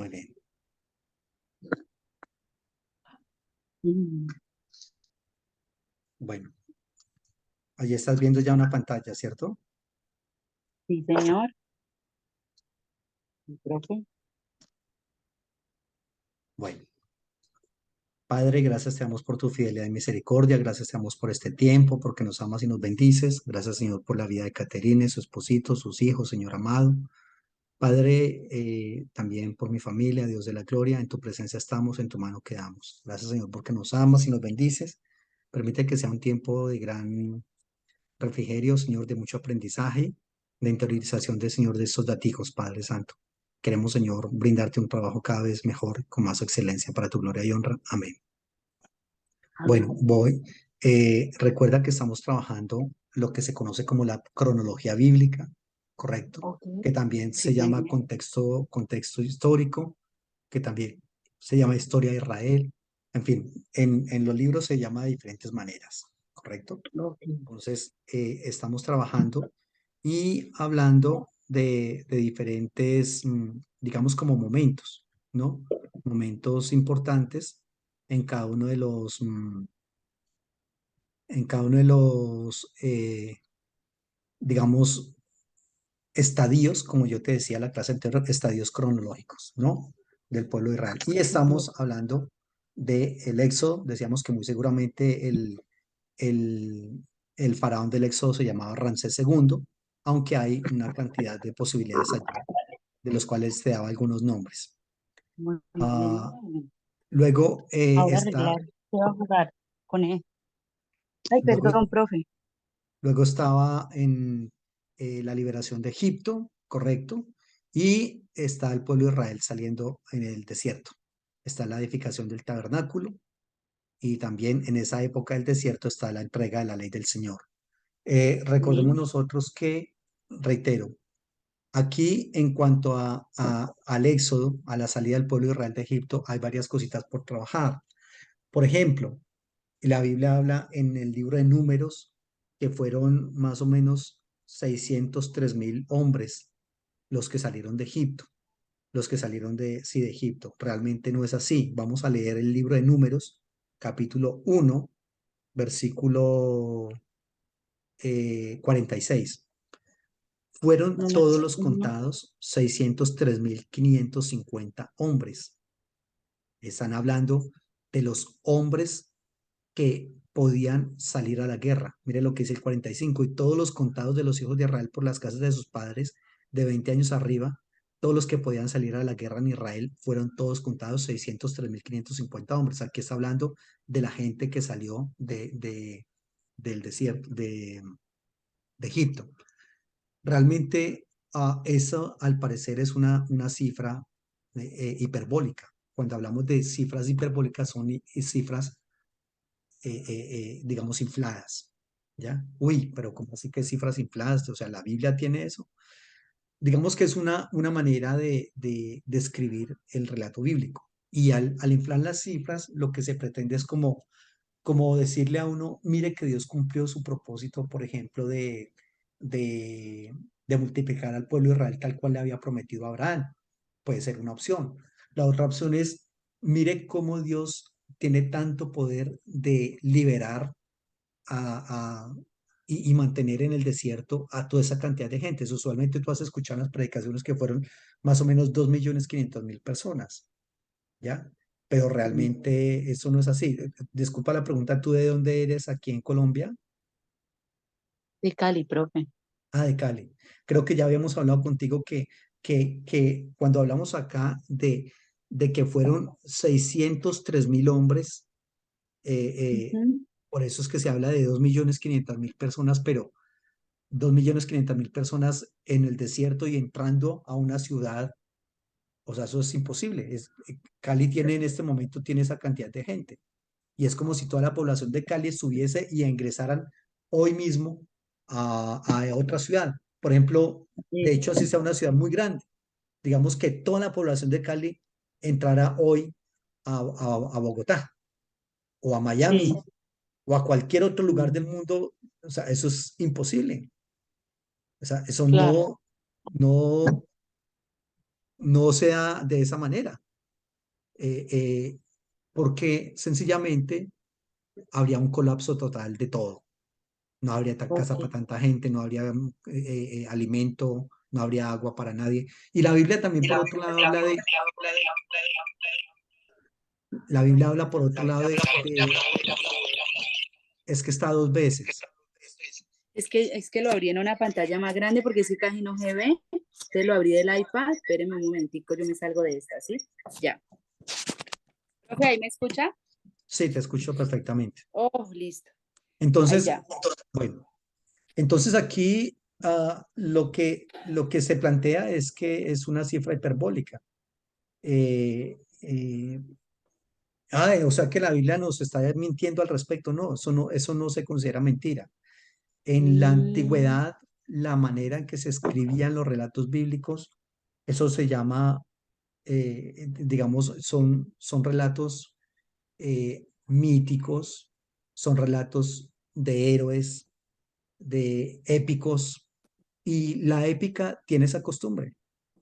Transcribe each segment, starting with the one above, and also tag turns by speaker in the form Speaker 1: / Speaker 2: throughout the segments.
Speaker 1: Muy bien.
Speaker 2: Mm,
Speaker 1: Bueno, allí estás viendo ya una pantalla, ¿cierto?
Speaker 2: Sí, señor. Profe.
Speaker 1: Bueno, Padre, gracias te damos por tu fidelidad y misericordia, gracias te damos por este tiempo, porque nos amas y nos bendices. Gracias, Señor, por la vida de Caterine, su esposito, sus hijos, Señor amado. Padre, también por mi familia, Dios de la gloria, en tu presencia estamos, en tu mano quedamos. Gracias, Señor, porque nos amas y nos bendices. Permite que sea un tiempo de gran refrigerio, Señor, de mucho aprendizaje, de interiorización del Señor de estos daticos, Padre Santo. Queremos, Señor, brindarte un trabajo cada vez mejor, con más excelencia, para tu gloria y honra. Amén. Bueno,
Speaker 2: Amén.
Speaker 1: voy. Recuerda que estamos trabajando lo que se conoce como la cronología bíblica, ¿correcto?
Speaker 2: Ok.
Speaker 1: Que también se
Speaker 2: Sí,
Speaker 1: llama
Speaker 2: señor.
Speaker 1: contexto histórico, que también se llama historia de Israel. En fin, en los libros se llama de diferentes maneras, ¿correcto?
Speaker 2: Ok.
Speaker 1: Entonces, estamos trabajando y hablando de diferentes, digamos, como momentos, ¿no? Momentos importantes en cada uno de los, digamos, estadios, como yo te decía en la clase anterior, estadios cronológicos, ¿no? Del pueblo de Israel. Y estamos hablando del Éxodo, decíamos que muy seguramente el, el faraón del Éxodo se llamaba Ramsés II, aunque hay una cantidad de posibilidades allí, de los cuales te daba algunos nombres.
Speaker 2: Muy
Speaker 1: Ah,
Speaker 2: bien.
Speaker 1: luego
Speaker 2: Ahora
Speaker 1: está,
Speaker 2: arreglar. ¿Qué va a jugar con él? Ay,
Speaker 1: luego,
Speaker 2: perdón, profe.
Speaker 1: luego estaba en la liberación de Egipto, correcto, y está el pueblo de Israel saliendo en el desierto. Está la edificación del tabernáculo y también en esa época del desierto está la entrega de la ley del Señor. Recordemos
Speaker 2: Sí.
Speaker 1: nosotros que, reitero, aquí en cuanto al éxodo, a la salida del pueblo de Israel de Egipto, hay varias cositas por trabajar. Por ejemplo, la Biblia habla en el libro de Números que fueron más o menos 603.000 hombres los que salieron de Egipto, los que salieron sí, de Egipto. Realmente no es así. Vamos a leer el libro de Números, capítulo 1, versículo 46. Fueron todos
Speaker 2: Números
Speaker 1: los
Speaker 2: 1.
Speaker 1: contados 603.550 hombres. Están hablando de los hombres que podían salir a la guerra. Mire lo que dice el 45. Y todos los contados de los hijos de Israel por las casas de sus padres, de 20 años arriba, todos los que podían salir a la guerra en Israel, fueron todos contados 603.550 hombres. Aquí está hablando de la gente que salió del desierto, de Egipto. Realmente, eso al parecer es una cifra hiperbólica. Cuando hablamos de cifras hiperbólicas son cifras, digamos, infladas. ¿Ya? Uy, pero ¿cómo así que cifras infladas? O sea, ¿la Biblia tiene eso? Digamos que es una manera de describir el relato bíblico. Y al inflar las cifras, lo que se pretende es como decirle a uno, mire que Dios cumplió su propósito, por ejemplo, de, de multiplicar al pueblo de Israel tal cual le había prometido a Abraham. Puede ser una opción. La otra opción es, mire cómo Dios tiene tanto poder de liberar y mantener en el desierto a toda esa cantidad de gente. Usualmente tú has escuchado en las predicaciones que fueron más o menos 2.500.000 personas. ¿Ya? Pero realmente eso no es así. Disculpa la pregunta, ¿tú de dónde eres aquí en Colombia?
Speaker 2: De Cali, profe.
Speaker 1: Ah, de Cali. Creo que ya habíamos hablado contigo que cuando hablamos acá de que fueron 603.000 hombres, eh,
Speaker 2: Ujú.
Speaker 1: por eso es que se habla de 2.500.000 personas, pero 2.500.000 personas en el desierto y entrando a una ciudad, o sea, eso es imposible. Cali tiene en este momento, tiene esa cantidad de gente. Y es como si toda la población de Cali estuviese y ingresaran hoy mismo a otra ciudad. Por ejemplo, de hecho, así sea una ciudad muy grande. Digamos que toda la población de Cali entrara hoy a Bogotá o a
Speaker 2: Sí,
Speaker 1: Miami o a cualquier otro lugar del
Speaker 2: mm,
Speaker 1: mundo. O sea, eso es imposible. O sea, eso
Speaker 2: claro.
Speaker 1: no, no se da de esa manera, eh, eh, porque sencillamente habría un colapso total de todo. No habría
Speaker 2: Ok.
Speaker 1: casa para tanta gente, no habría alimento, no habría agua para nadie. Y la Biblia también, por otro lado, habla de, la Biblia habla por otro lado es que está dos veces.
Speaker 2: Es que lo abrí en una pantalla más grande porque es que casi no se ve. Te lo abrí del iPad. Espéreme un momentico, yo me salgo de esta, ¿sí? Ya. Ok, ¿ahí me escucha?
Speaker 1: Sí, te escucho perfectamente.
Speaker 2: Oh, listo. Ahí
Speaker 1: Entonces,
Speaker 2: ya.
Speaker 1: bueno, entonces aquí lo que se plantea es que es una cifra hiperbólica. Eh, eh, o sea que la Biblia nos está mintiendo al respecto. No, eso no se considera mentira. En la
Speaker 2: Mm,
Speaker 1: antigüedad, la manera en que se escribían los relatos bíblicos, eso se llama, digamos, son relatos míticos, son relatos de héroes, de épicos, y la épica tiene esa costumbre.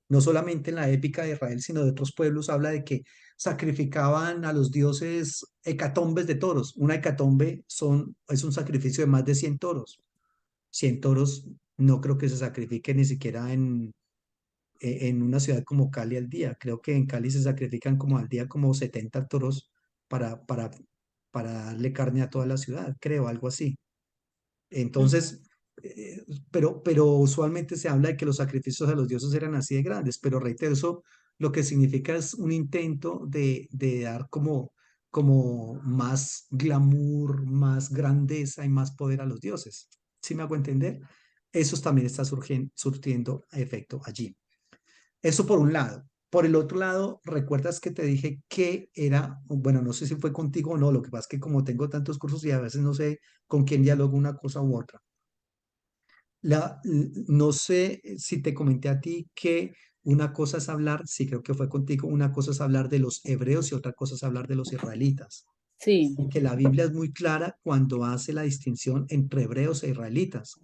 Speaker 1: No solamente en la épica de Israel, sino de otros pueblos, habla de que sacrificaban a los dioses hecatombes de toros. Una hecatombe es un sacrificio de más de 100 toros. 100 toros no creo que se sacrifique ni siquiera en una ciudad como Cali al día. Creo que en Cali se sacrifican como al día como 70 toros para, para, para darle carne a toda la ciudad, creo, algo así.
Speaker 2: mm,
Speaker 1: Entonces, pero usualmente se habla de que los sacrificios a los dioses eran así de grandes, pero reitero, eso lo que significa es un intento de dar como más glamour, más grandeza y más poder a los dioses. ¿Sí me hago entender? Eso también está surtiendo efecto allí. Eso por un lado. Por el otro lado, ¿recuerdas que te dije que era, bueno, no sé si fue contigo o no, lo que pasa es que como tengo tantos cursos y a veces no sé con quién dialogo una cosa u otra. No sé si te comenté a ti que una cosa es hablar, sí creo que fue contigo, una cosa es hablar de los hebreos y otra cosa es hablar de los israelitas.
Speaker 2: sí,
Speaker 1: Y que la Biblia es muy clara cuando hace la distinción entre hebreos e israelitas.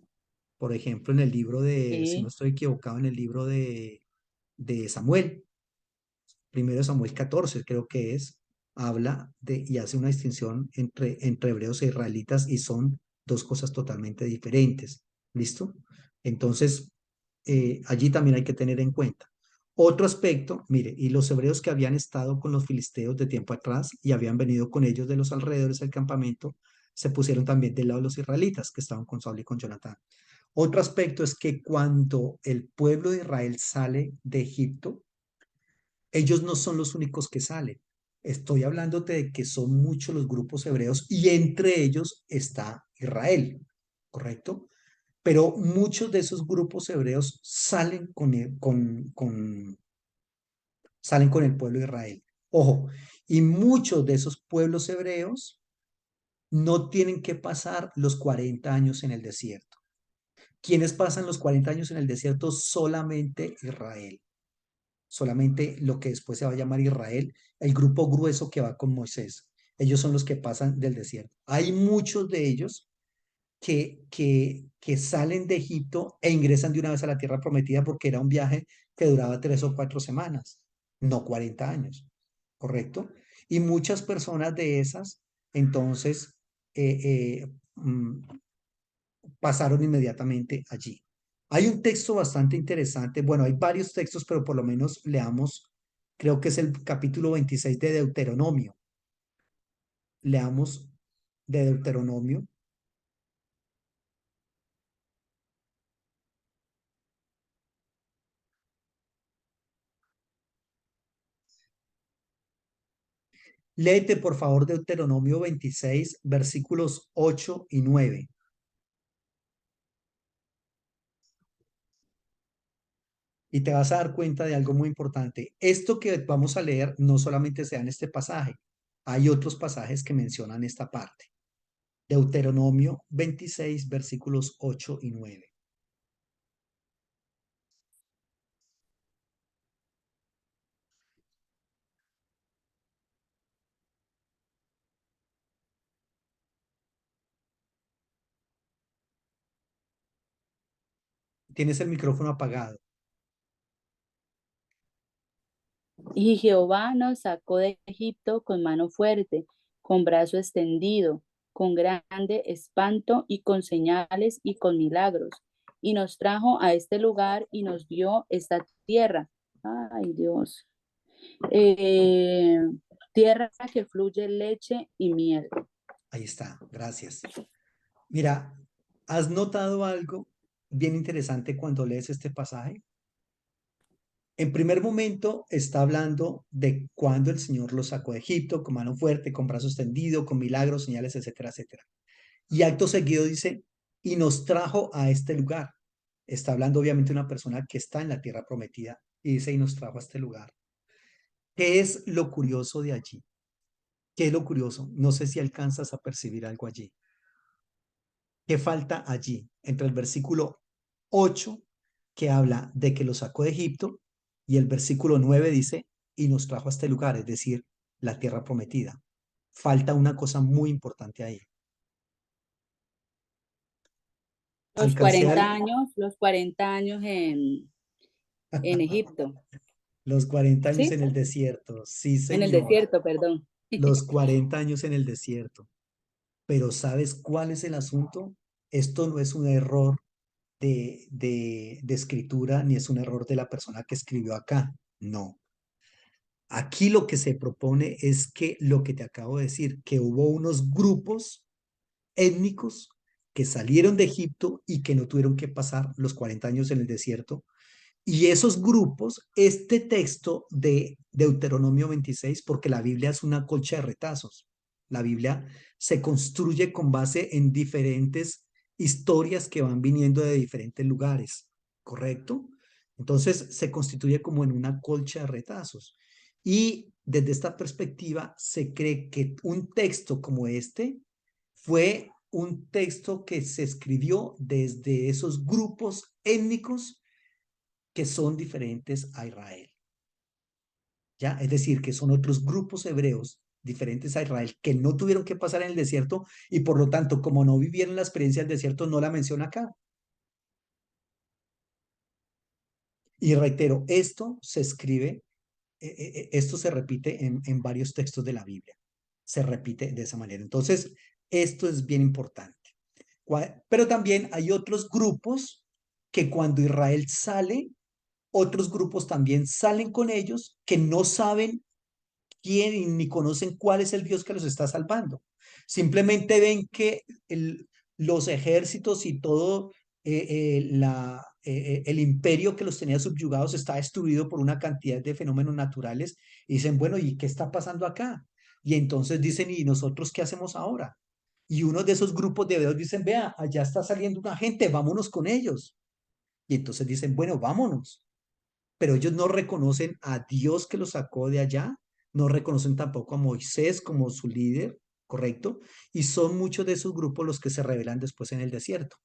Speaker 1: Por ejemplo, en el libro de, si no
Speaker 2: sí.
Speaker 1: estoy equivocado, en el libro de Samuel, primero Samuel 14 creo que es, habla de y hace una distinción entre hebreos e israelitas y son dos cosas totalmente diferentes. ¿Listo? Entonces, allí también hay que tener en cuenta. Otro aspecto, mire, y los hebreos que habían estado con los filisteos de tiempo atrás y habían venido con ellos de los alrededores del campamento, se pusieron también del lado de los israelitas que estaban con Saúl y con Jonatán. Otro aspecto es que cuando el pueblo de Israel sale de Egipto, ellos no son los únicos que salen. Estoy hablándote de que son muchos los grupos hebreos y entre ellos está Israel, ¿correcto? Pero muchos de esos grupos hebreos salen con el pueblo de Israel. Ojo, y muchos de esos pueblos hebreos no tienen que pasar los 40 años en el desierto. ¿Quiénes pasan los 40 años en el desierto? Solamente Israel, solamente lo que después se va a llamar Israel, el grupo grueso que va con Moisés. Ellos son los que pasan del desierto. Hay muchos de ellos que salen de Egipto e ingresan de una vez a la tierra prometida porque era un viaje que duraba 3 o 4 semanas, no 40 años, ¿correcto? Y muchas personas de esas, entonces, pasaron inmediatamente allí. Hay un texto bastante interesante, bueno, hay varios textos, pero por lo menos leamos, creo que es el capítulo 26 de Deuteronomio. Leamos de Deuteronomio. Léete, por favor, Deuteronomio 26, versículos 8 y 9. Y te vas a dar cuenta de algo muy importante. Esto que vamos a leer no solamente se da en este pasaje, hay otros pasajes que mencionan esta parte. Deuteronomio 26, versículos 8 y 9. Tienes el micrófono apagado.
Speaker 2: Y Jehová nos sacó de Egipto con mano fuerte, con brazo extendido, con grande espanto y con señales y con milagros. Y nos trajo a este lugar y nos dio esta tierra. Ay, Dios. Eh, tierra que fluye leche y miel.
Speaker 1: Ahí está, gracias. Mira, ¿has notado algo bien interesante cuando lees este pasaje? En primer momento está hablando de cuando el Señor los sacó de Egipto con mano fuerte, con brazo extendido, con milagros, señales, etcétera, etcétera. Y acto seguido dice, y nos trajo a este lugar. Está hablando obviamente de una persona que está en la tierra prometida y dice, y nos trajo a este lugar. ¿Qué es lo curioso de allí? ¿Qué es lo curioso? No sé si alcanzas a percibir algo allí. ¿Qué falta allí? Entre el versículo 8, que habla de que lo sacó de Egipto, y el versículo 9 dice, y nos trajo a este lugar, es decir, la tierra prometida. Falta una cosa muy importante ahí. Alcancé al,
Speaker 2: Los 40 años en Egipto,
Speaker 1: los 40 años
Speaker 2: ¿sí?
Speaker 1: en el desierto, sí
Speaker 2: En el
Speaker 1: señor,
Speaker 2: desierto, perdón.
Speaker 1: los 40 años en el desierto. Pero ¿sabes cuál es el asunto? Esto no es un error de escritura ni es un error de la persona que escribió acá. No. Aquí lo que se propone es que lo que te acabo de decir, que hubo unos grupos étnicos que salieron de Egipto y que no tuvieron que pasar los 40 años en el desierto. Y esos grupos, este texto de Deuteronomio 26, porque la Biblia es una colcha de retazos. La Biblia se construye con base en diferentes historias que van viniendo de diferentes lugares, ¿correcto? Entonces se constituye como en una colcha de retazos. Y desde esta perspectiva se cree que un texto como este fue un texto que se escribió desde esos grupos étnicos que son diferentes a Israel. ¿Ya? Es decir, que son otros grupos hebreos diferentes a Israel que no tuvieron que pasar en el desierto y por lo tanto, como no vivieron la experiencia del desierto, no la menciona acá. Y reitero, esto se escribe, esto se repite en varios textos de la Biblia. Se repite de esa manera. Entonces, esto es bien importante. Pero también hay otros grupos que cuando Israel sale, otros grupos también salen con ellos que no saben quién ni conocen cuál es el Dios que los está salvando. Simplemente ven que los ejércitos y todo el imperio que los tenía subyugados está destruido por una cantidad de fenómenos naturales y dicen, bueno, ¿y qué está pasando acá? Y entonces dicen, ¿y nosotros qué hacemos ahora? Y uno de esos grupos de hebreos dicen, vea, allá está saliendo una gente, vámonos con ellos. Y entonces dicen, bueno, vámonos, pero ellos no reconocen a Dios que los sacó de allá, no reconocen tampoco a Moisés como su líder, ¿correcto? Y son muchos de esos grupos los que se rebelan después en el desierto.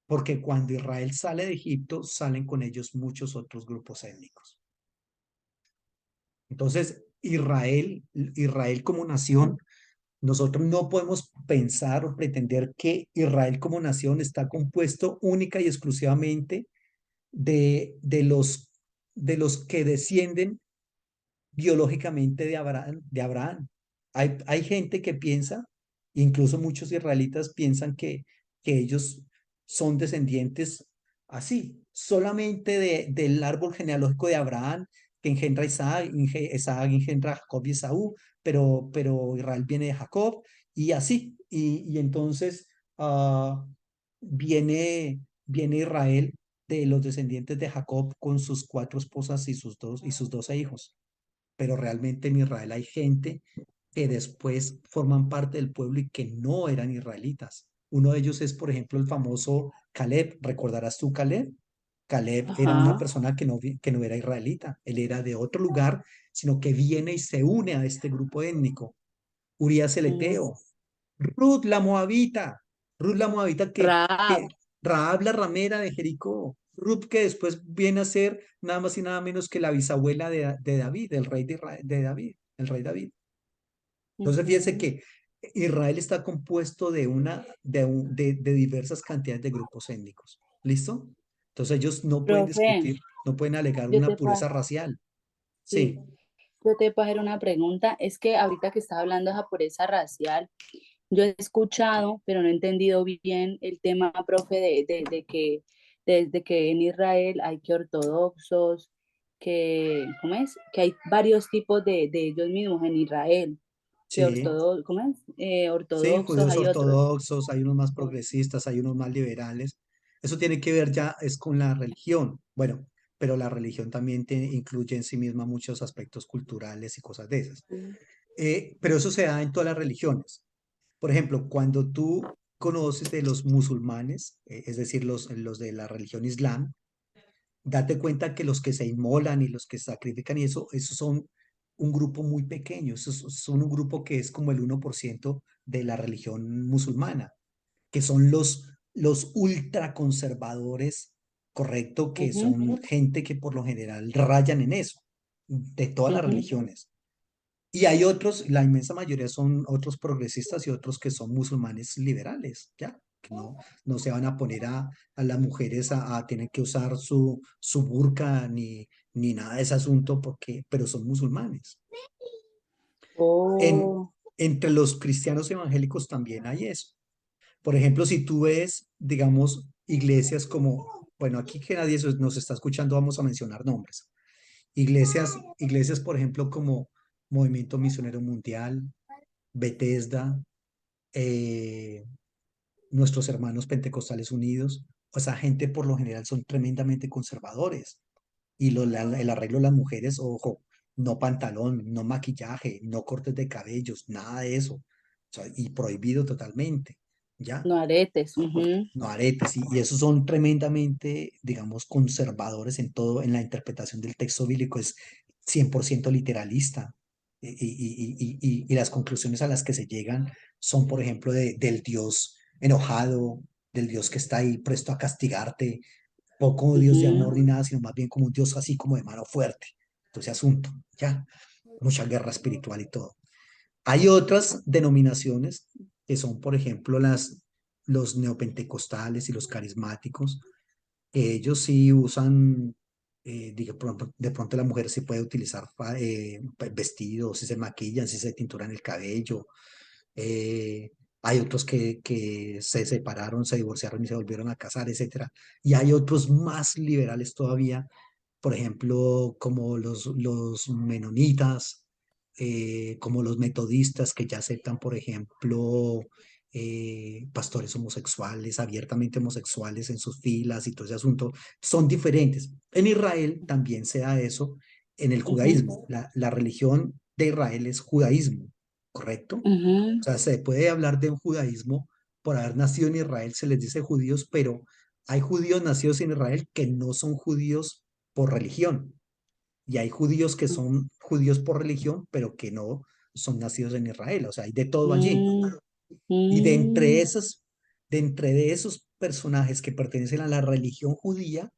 Speaker 1: Porque cuando Israel sale de Egipto, salen con ellos muchos otros grupos étnicos. Entonces, Israel como nación, nosotros no podemos pensar o pretender que Israel como nación está compuesto única y exclusivamente de los que descienden biológicamente de Abraham. Hay gente que piensa, incluso muchos israelitas piensan que ellos son descendientes así, solamente del árbol genealógico de Abraham, que engendra a Isaac, Isaac engendra a Jacob y Esaú, pero Israel viene de Jacob y así. Y entonces viene Israel de los descendientes de Jacob con sus cuatro esposas y sus 12 hijos, pero realmente en Israel hay gente que después forman parte del pueblo y que no eran israelitas. Uno de ellos es, por ejemplo, el famoso Caleb. ¿Recordarás tú Caleb? Caleb era una
Speaker 2: Ajá.
Speaker 1: persona que no era israelita, él era de otro lugar, sino que viene y se une a este grupo étnico. Urías el
Speaker 2: Mm.
Speaker 1: Eteo, Ruth la Moabita, Ruth la Moabita
Speaker 2: Raab.
Speaker 1: que Rahab la ramera de Jericó, Ruth que después viene a ser nada más y nada menos que la bisabuela de David, el rey de David, el rey David. Entonces fíjense
Speaker 2: Ujú.
Speaker 1: que Israel está compuesto de diversas cantidades de grupos étnicos. ¿Listo? Entonces ellos no pueden
Speaker 2: Profe,
Speaker 1: discutir. no pueden alegar
Speaker 2: Yo
Speaker 1: una
Speaker 2: te puedo,
Speaker 1: pureza racial.
Speaker 2: sí,
Speaker 1: Sí,
Speaker 2: yo te puedo hacer una pregunta. Es que ahorita que estás hablando de esa pureza racial, yo he escuchado, pero no he entendido bien el tema, profe, de que desde que en Israel hay que ortodoxos, que, ¿cómo es? Que hay varios tipos de ellos mismos en Israel, que
Speaker 1: sí,
Speaker 2: ¿cómo es?
Speaker 1: sí,
Speaker 2: Ortodoxos,
Speaker 1: judíos
Speaker 2: hay otros.
Speaker 1: ortodoxos, hay unos más progresistas, hay unos más liberales. Eso tiene que ver ya es con la religión. Bueno, pero la religión también incluye en sí misma muchos aspectos culturales y cosas de esas. Pero eso se da en todas las religiones. Por ejemplo, cuando tú conoces de los musulmanes, es decir, los de la religión islam, date cuenta que los que se inmolan y los que sacrifican y eso, esos son un grupo muy pequeño, esos son un grupo que es como el 1% de la religión musulmana, que son los ultraconservadores, correcto, que
Speaker 2: Ujú,
Speaker 1: son gente que por lo general rayan en eso, de todas las
Speaker 2: ujú.
Speaker 1: religiones. Y hay otros, la inmensa mayoría son otros progresistas y otros que son musulmanes liberales, ¿ya? Que no se van a poner a las mujeres a tener que usar su burka ni nada de ese asunto, pero son musulmanes. En,
Speaker 2: Oh,
Speaker 1: entre los cristianos evangélicos también hay eso. Por ejemplo, si tú ves, digamos, iglesias como, bueno, aquí que nadie nos está escuchando, vamos a mencionar nombres. Iglesias, por ejemplo, como Movimiento Misionero Mundial, Bethesda, eh, nuestros hermanos pentecostales unidos, o sea, gente por lo general son tremendamente conservadores. Y el arreglo de las mujeres, ojo, no pantalón, no maquillaje, no cortes de cabellos, nada de eso. O sea, y prohibido totalmente, ¿ya?
Speaker 2: no aretes. Ujú,
Speaker 1: No aretes, y esos son tremendamente, digamos, conservadores en todo, en la interpretación del texto bíblico, es 100% literalista. Y las conclusiones a las que se llegan son, por ejemplo, del Dios enojado, del Dios que está ahí presto a castigarte, poco Dios de amor
Speaker 2: ujú,
Speaker 1: ni nada, sino más bien como un Dios así como de mano fuerte. Entonces, asunto, ya, mucha guerra espiritual y todo. Hay otras denominaciones que son, por ejemplo, los neopentecostales y los carismáticos, que ellos sí usan, de pronto la mujer sí puede utilizar vestidos, si se maquillan, si se tinturan el cabello. eh, Hay otros que se separaron, se divorciaron y se volvieron a casar, etcétera. Y hay otros más liberales todavía, por ejemplo, como los menonitas, como los metodistas que ya aceptan, por ejemplo, pastores homosexuales, abiertamente homosexuales en sus filas y todo ese asunto, son diferentes. En Israel también se da eso en el
Speaker 2: ujú,
Speaker 1: judaísmo. La religión de Israel es judaísmo, ¿correcto? O
Speaker 2: ujú.
Speaker 1: sea, se puede hablar de un judaísmo por haber nacido en Israel, se les dice judíos, pero hay judíos nacidos en Israel que no son judíos por religión. Y hay judíos que son judíos por religión, pero que no son nacidos en Israel. O sea, hay de todo allí.
Speaker 2: Mm,
Speaker 1: Y
Speaker 2: mm,
Speaker 1: de entre esos personajes que pertenecen a la religión judía,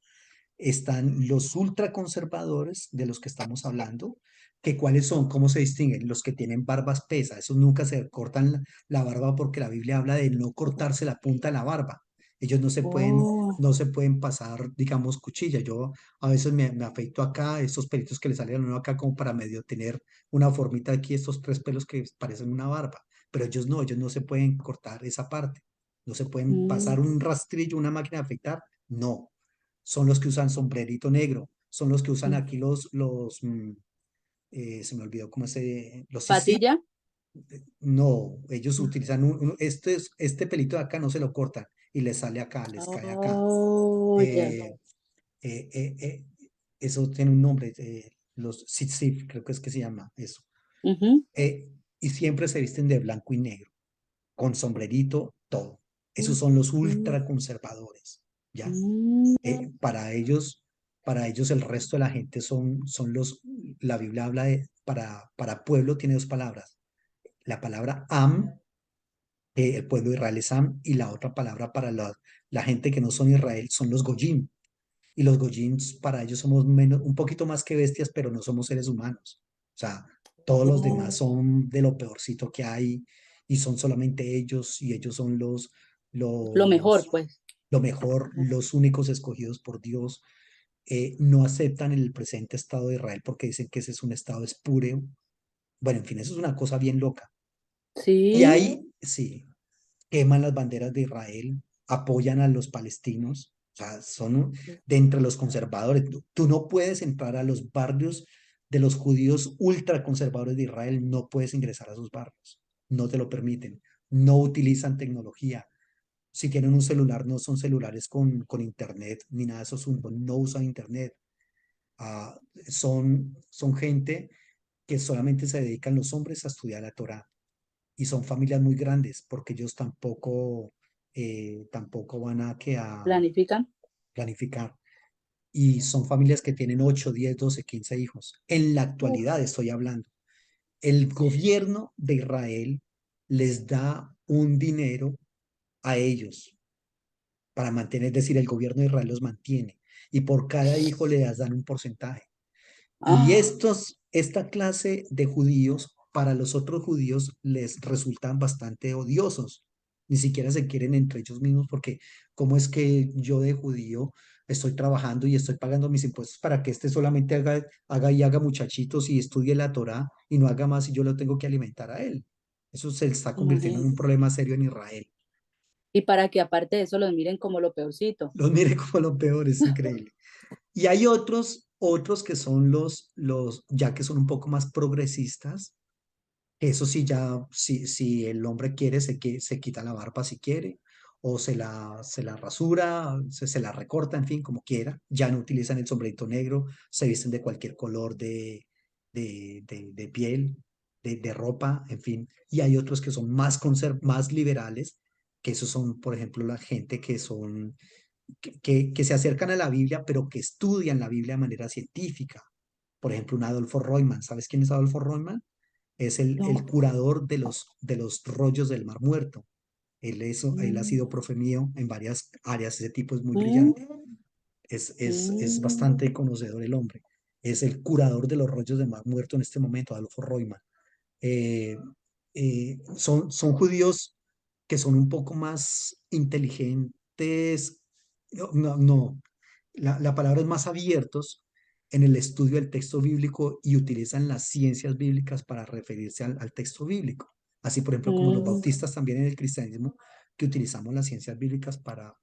Speaker 1: están los ultraconservadores de los que estamos hablando, que cuáles son, cómo se distinguen, los que tienen barba espesa, esos nunca se cortan la barba porque la Biblia habla de no cortarse la punta de la barba. Ellos
Speaker 2: oh,
Speaker 1: no se pueden pasar, digamos, cuchilla. Yo a veces me afeito acá, estos pelitos que le salen a uno acá como para medio tener una formita aquí, estos tres pelos que parecen una barba, pero ellos no se pueden cortar esa parte. No se pueden
Speaker 2: mm,
Speaker 1: pasar un rastrillo, una máquina de afeitar, no, son los que usan sombrerito negro, son los que usan
Speaker 2: mm.
Speaker 1: aquí se me olvidó cómo se, los sisí.
Speaker 2: ¿Patilla?
Speaker 1: No, ellos utilizan este pelito de acá no se lo cortan y les sale acá, les cae acá.
Speaker 2: Oh, ya.
Speaker 1: Eh, eh, eh, eh, Eso tiene un nombre, los tzitzit, creo que es que se llama eso.
Speaker 2: Ujú,
Speaker 1: Y siempre se visten de blanco y negro, con sombrerito, todo. Esos son los
Speaker 2: mm,
Speaker 1: ultraconservadores, ¿ya?
Speaker 2: mm,
Speaker 1: eh, para ellos, para ellos el resto de la gente la Biblia habla para pueblo tiene dos palabras. La palabra am, el pueblo de Israel es am, y la otra palabra para la gente que no son Israel son los goyim. Y los goyim para ellos somos un poquito más que bestias, pero no somos seres humanos. O sea, todos los demás
Speaker 2: oh,
Speaker 1: son de lo peorcito que hay y son solamente ellos y ellos son
Speaker 2: lo mejor,
Speaker 1: los,
Speaker 2: pues.
Speaker 1: lo mejor, los únicos escogidos por Dios. no aceptan el presente Estado de Israel porque dicen que ese es un Estado espúreo. Bueno, en fin, eso es una cosa bien loca. Y
Speaker 2: Sí,
Speaker 1: ahí, sí, queman las banderas de Israel, apoyan a los palestinos, o sea, de entre los conservadores. Tú no puedes entrar a los barrios de los judíos ultraconservadores de Israel, no puedes ingresar a sus barrios, no te lo permiten, no utilizan tecnología. Si tienen un celular, no son celulares con internet ni nada de esos asuntos, no usan internet. Ah, son gente que solamente se dedican los hombres a estudiar la Torá y son familias muy grandes porque ellos tampoco van a
Speaker 2: planifican.
Speaker 1: planificar. Y son familias que tienen 8 10 12 15 hijos. En la
Speaker 2: Uf,
Speaker 1: actualidad estoy hablando. El gobierno de Israel les da un dinero a ellos para mantener, es decir, el gobierno de Israel los mantiene y por cada hijo le dan un porcentaje. Y
Speaker 2: ah,
Speaker 1: esta clase de judíos, para los otros judíos les resultan bastante odiosos. Ni siquiera se quieren entre ellos mismos porque ¿cómo es que yo de judío estoy trabajando y estoy pagando mis impuestos para que este solamente haga muchachitos y estudie la Torá y no haga más y yo lo tengo que alimentar a él? Eso se está convirtiendo en un
Speaker 2: imagínate.
Speaker 1: problema serio en Israel.
Speaker 2: Y para que aparte de eso los miren como lo peorcito.
Speaker 1: Los mire como lo peor, es increíble. Y hay otros que son ya que son un poco más progresistas. Eso sí, ya, si el hombre quiere, se quita la barba si quiere, o se la rasura, se la recorta, en fin, como quiera. Ya no utilizan el sombrerito negro, se visten de cualquier color de piel, de ropa, en fin. Y hay otros que son más liberales, que esos son, por ejemplo, la gente que se acercan a la Biblia, pero que estudian la Biblia de manera científica. Por ejemplo, un Adolfo Royman. ¿Sabes quién es Adolfo Royman? Es el
Speaker 2: No.
Speaker 1: curador de los rollos del Mar Muerto. Él ha sido
Speaker 2: Mm,
Speaker 1: profe mío en varias áreas, ese tipo es muy brillante,
Speaker 2: mm,
Speaker 1: es
Speaker 2: mm,
Speaker 1: bastante conocedor el hombre. Es el curador de los rollos del Mar Muerto en este momento, Adolfo Royman. Eh, son judíos que son un poco más inteligentes, no, la palabra es más abiertos en el estudio del texto bíblico y utilizan las ciencias bíblicas para referirse al texto bíblico. Así, por ejemplo, como los
Speaker 2: mm,
Speaker 1: bautistas también en el cristianismo, que utilizamos las ciencias bíblicas para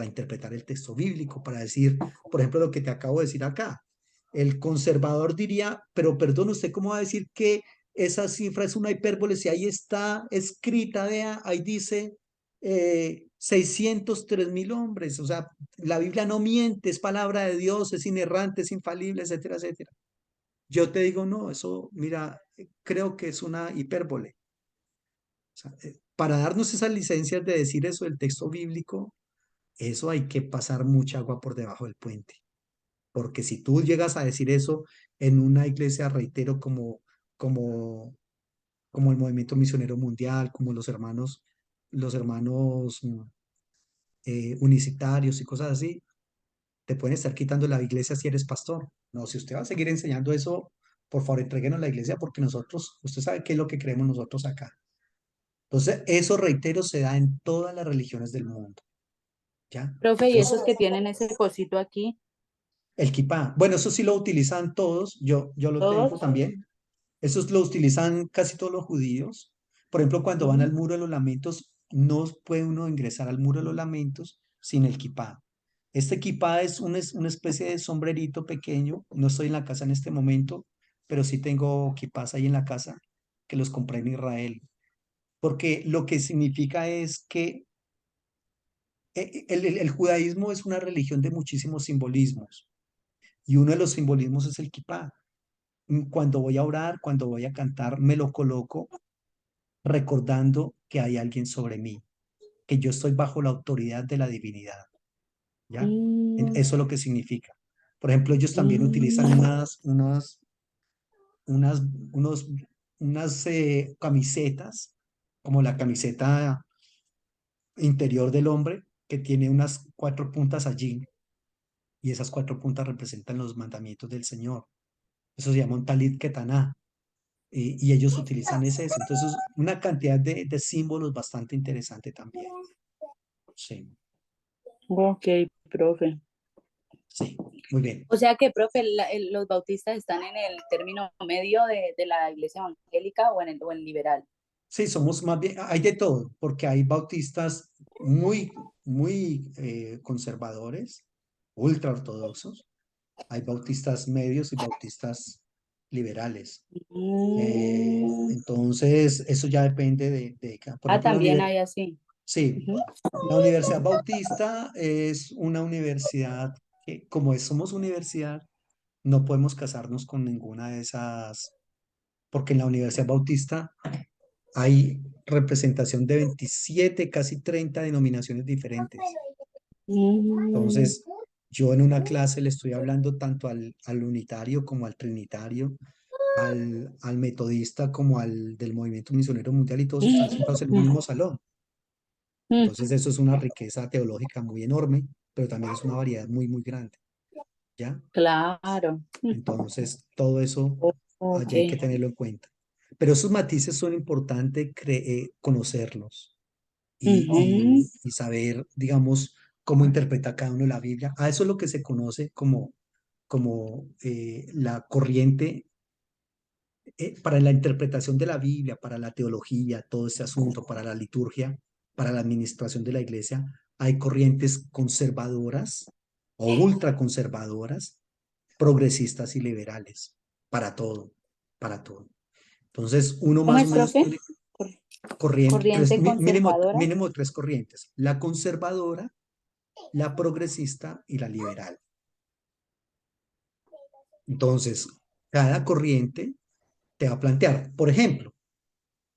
Speaker 1: interpretar el texto bíblico, para decir, por ejemplo, lo que te acabo de decir acá. El conservador diría, pero perdón, ¿usted cómo va a decir que esa cifra es una hipérbole si ahí está escrita, vea, ahí dice 603.000 hombres? O sea, la Biblia no miente, es palabra de Dios, es inerrante, es infalible, etcétera, etcétera. Yo te digo, no, eso, mira, creo que es una hipérbole. O sea, para darnos esas licencias de decir eso del texto bíblico, eso hay que pasar mucha agua por debajo del puente. Porque si tú llegas a decir eso en una iglesia, reitero, como, como el movimiento misionero mundial, como los hermanos unicitarios y cosas así, te pueden estar quitando la iglesia si eres pastor. No, si usted va a seguir enseñando eso, por favor, entréguenos la iglesia porque usted sabe qué es lo que creemos nosotros acá. Entonces, eso, reitero, se da en todas las religiones del mundo, ¿ya?
Speaker 2: profe, y
Speaker 1: Entonces,
Speaker 2: esos que tienen ese cosito aquí,
Speaker 1: el kipá, bueno, eso sí lo utilizan todos, yo lo tengo
Speaker 2: todos.
Speaker 1: también. Eso lo utilizan casi todos los judíos. Por ejemplo, cuando van
Speaker 2: Mm,
Speaker 1: al Muro de los Lamentos, no puede uno ingresar al Muro de los Lamentos sin el kipá. Este kipá es una especie de sombrerito pequeño. No estoy en la casa en este momento, pero sí tengo kipás ahí en la casa que los compré en Israel. Porque lo que significa es que el judaísmo es una religión de muchísimos simbolismos. Y uno de los simbolismos es el kipá. Cuando voy a orar, cuando voy a cantar, me lo coloco recordando que hay alguien sobre mí, que yo estoy bajo la autoridad de la divinidad, ¿ya?
Speaker 2: mm,
Speaker 1: Eso es lo que significa. Por ejemplo, ellos también utilizan
Speaker 2: mm,
Speaker 1: unas, unos, unas camisetas, como la camiseta interior del hombre, que tiene unas 4 puntas allí, y esas 4 puntas representan los mandamientos del Señor. Eso se llama un talit ketaná, y ellos utilizan eso. Entonces, una cantidad de símbolos bastante interesante también. Sí,
Speaker 2: ok, profe.
Speaker 1: sí. Muy bien.
Speaker 2: O sea que, profe, los bautistas están en el término medio de la iglesia evangélica o en liberal.
Speaker 1: Sí, somos más bien, hay de todo, porque hay bautistas muy conservadores, ultra ortodoxos, hay bautistas medios y bautistas liberales.
Speaker 2: Mm.
Speaker 1: Entonces, eso ya depende por
Speaker 2: Ah,
Speaker 1: ejemplo,
Speaker 2: también hay así.
Speaker 1: sí,
Speaker 2: Ujú.
Speaker 1: la Universidad Bautista es una universidad que, como somos universidad, no podemos casarnos con ninguna de esas, porque en la Universidad Bautista hay representación de 27 casi 30 denominaciones diferentes.
Speaker 2: Mm.
Speaker 1: Entonces, yo en una clase le estoy hablando tanto al unitario como al trinitario, al metodista como al del movimiento misionero mundial y todos están sentados en un
Speaker 2: Mm.
Speaker 1: mismo salón.
Speaker 2: Mm.
Speaker 1: Entonces, eso es una riqueza teológica muy enorme, pero también es una variedad muy grande, ¿ya?
Speaker 2: Claro. Mm.
Speaker 1: Entonces, todo eso
Speaker 2: Ok.
Speaker 1: allí hay que tenerlo en cuenta. Pero esos matices son importantes conocerlos
Speaker 2: Ujú.
Speaker 1: y saber, digamos, cómo interpreta cada uno la Biblia. A eso es lo que se conoce como la corriente para la interpretación de la Biblia, para la teología, todo ese asunto, para la liturgia, para la administración de la iglesia. Hay corrientes conservadoras o ultraconservadoras, progresistas y liberales, para todo, para todo. Entonces, uno
Speaker 2: ¿Cómo
Speaker 1: más o
Speaker 2: es,
Speaker 1: menos
Speaker 2: profe?
Speaker 1: tiene
Speaker 2: Cor-
Speaker 1: tres,
Speaker 2: Corriente conservadora.
Speaker 1: mínimo tres corrientes: la conservadora, la progresista y la liberal. Entonces, cada corriente te va a plantear, por ejemplo,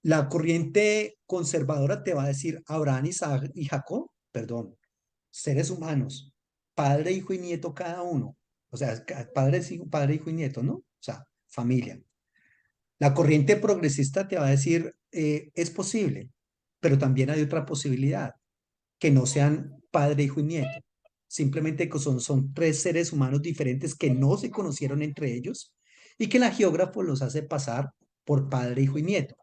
Speaker 1: la corriente conservadora te va a decir Abraham, Isaac y Jacob, perdón, seres humanos, padre, hijo y nieto cada uno. O sea, padre, hijo y nieto, ¿no? O sea, familia. La corriente progresista te va a decir, es posible, pero también hay otra posibilidad, que no sean padre, hijo y nieto. Simplemente que son tres seres humanos diferentes que no se conocieron entre ellos y que la geógrafo los hace pasar por padre, hijo y nieto.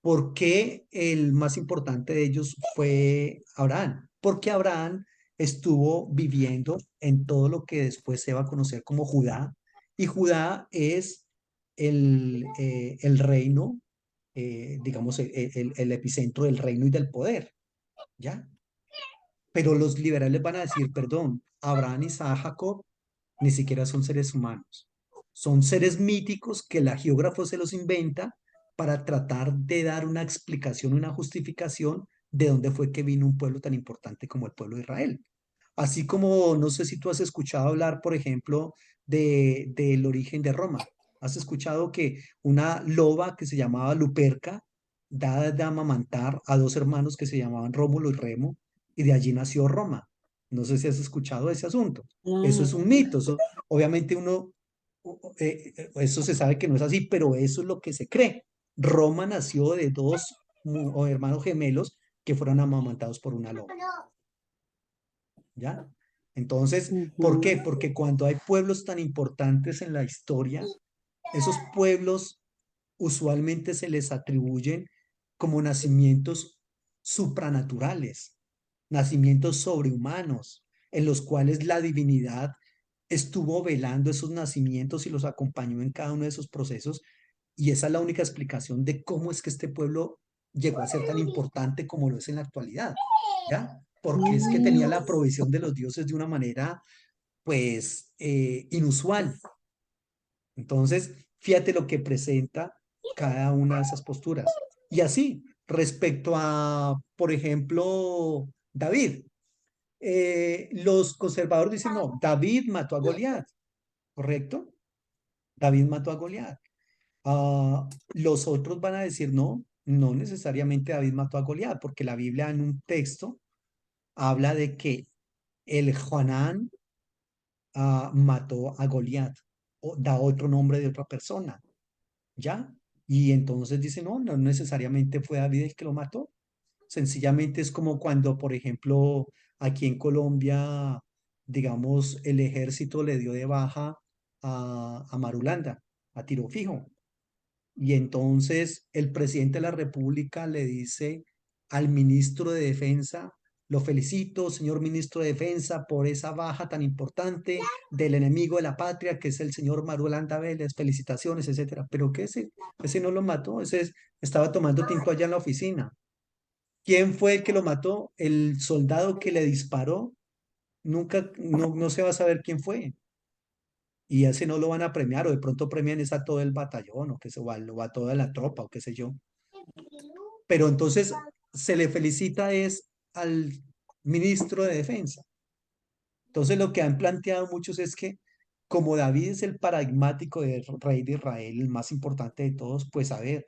Speaker 1: ¿Por qué el más importante de ellos fue Abraham? Porque Abraham estuvo viviendo en todo lo que después se va a conocer como Judá, y Judá es el reino, digamos, el epicentro del reino y del poder, ¿ya? Pero los liberales van a decir, perdón, Abraham, Isaac, Jacob ni siquiera son seres humanos. Son seres míticos que la geógrafo se los inventa para tratar de dar una explicación, una justificación de dónde fue que vino un pueblo tan importante como el pueblo de Israel. Así como no sé si tú has escuchado hablar, por ejemplo, del origen de Roma. ¿Has escuchado que una loba que se llamaba Luperca, dada de amamantar a dos hermanos que se llamaban Rómulo y Remo, y de allí nació Roma? No sé si has escuchado ese asunto. Eso es un
Speaker 2: Mm.
Speaker 1: mito. Obviamente eso se sabe que no es así, pero eso es lo que se cree. Roma nació de dos o hermanos gemelos que fueron amamantados por una loba. ¿Ya? Entonces, ¿por qué?
Speaker 2: Ujú.
Speaker 1: Porque cuando hay pueblos tan importantes en la historia, esos pueblos usualmente se les atribuyen como nacimientos supranaturales, nacimientos sobrehumanos, en los cuales la divinidad estuvo velando esos nacimientos y los acompañó en cada uno de esos procesos. Y esa es la única explicación de cómo es que este pueblo llegó a ser tan importante como lo es en la actualidad, ¿ya? Porque es que tenía
Speaker 2: Mm.
Speaker 1: la provisión de los dioses de una manera, pues, inusual. Entonces, fíjate lo que presenta cada una de esas posturas. Y así, respecto a, por ejemplo, David, los conservadores dicen, no, David mató a Goliat, ¿correcto? David mató a Goliat. Los otros van a decir, no, no necesariamente David mató a Goliat, porque la Biblia en un texto habla de que el Joanán mató a Goliat, o da otro nombre de otra persona, ¿ya? Y entonces dice, no, no necesariamente fue David el que lo mató. Sencillamente es como cuando, por ejemplo, aquí en Colombia, digamos, el ejército le dio de baja a Marulanda, a tiro fijo. Y entonces el presidente de la República le dice al ministro de Defensa, lo felicito, señor ministro de Defensa, por esa baja tan importante del enemigo de la patria, que es el señor Marulanda Vélez, felicitaciones, etcétera. Pero que ese no lo mató, estaba tomando tinto allá en la oficina. ¿Quién fue el que lo mató? El soldado que le disparó. Nunca, no se va a saber quién fue. Y ese no lo van a premiar, o de pronto premian es a todo el batallón, o que se va, o a toda la tropa, o qué sé yo. Pero entonces se le felicita es al ministro de Defensa. Entonces lo que han planteado muchos es que como David es el paradigmático del rey de Israel, el más importante de todos, pues a ver,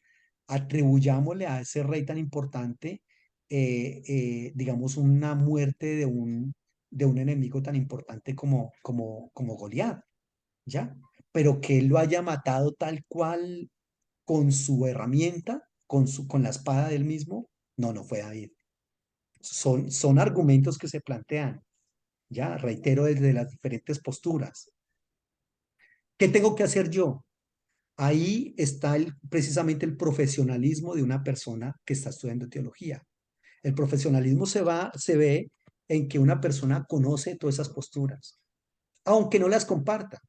Speaker 1: atribuyámosle a ese rey tan importante, digamos, una muerte de un enemigo tan importante como Goliat, ¿ya? Pero que él lo haya matado tal cual con su herramienta, con la espada del mismo, no, no fue David. Son argumentos que se plantean, ya, reitero, desde las diferentes posturas. ¿Qué tengo que hacer yo? Ahí está precisamente el profesionalismo de una persona que está estudiando teología. El profesionalismo se ve en que una persona conoce todas esas posturas, aunque no las comparta,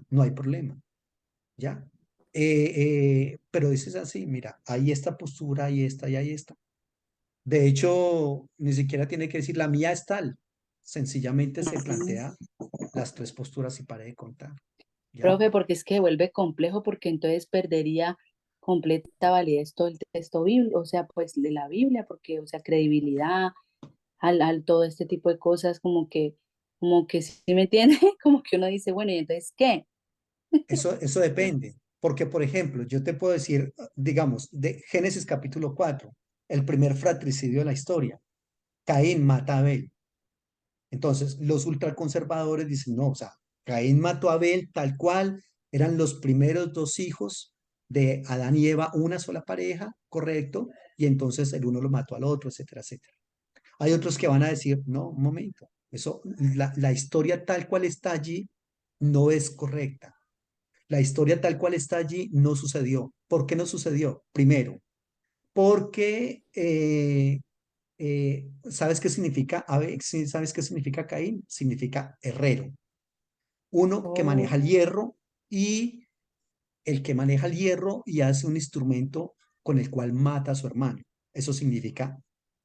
Speaker 1: no hay problema, ¿ya? Pero dices así, mira, hay esta postura, hay esta y hay esta. De hecho, ni siquiera tiene que decir la mía es tal. Sencillamente se
Speaker 2: Ujú.
Speaker 1: plantea las tres posturas y pare de contar. ¿Ya?
Speaker 2: Profe, porque es que vuelve complejo, porque entonces perdería completa validez todo el texto bíblico, o sea, pues de la Biblia, porque, o sea, credibilidad al todo este tipo de cosas, como que si me entiende, como que uno dice, bueno, ¿y entonces qué?
Speaker 1: Eso depende. Porque, por ejemplo, yo te puedo decir, digamos, de Génesis capítulo 4, el primer fratricidio de la historia. Caín mata a Abel. Entonces, los ultraconservadores dicen, no, o sea, Caín mató a Abel tal cual, eran los primeros dos hijos de Adán y Eva, una sola pareja, correcto, y entonces el uno lo mató al otro, etcétera, etcétera. Hay otros que van a decir, no, un momento, la historia tal cual está allí no es correcta. La historia tal cual está allí no sucedió. ¿Por qué no sucedió? Primero, porque ¿sabes qué significa? Sí, ¿sabes qué significa Caín? Significa herrero. Uno que maneja el
Speaker 2: Oh,
Speaker 1: hierro y el que maneja el hierro y hace un instrumento con el cual mata a su hermano. Eso significa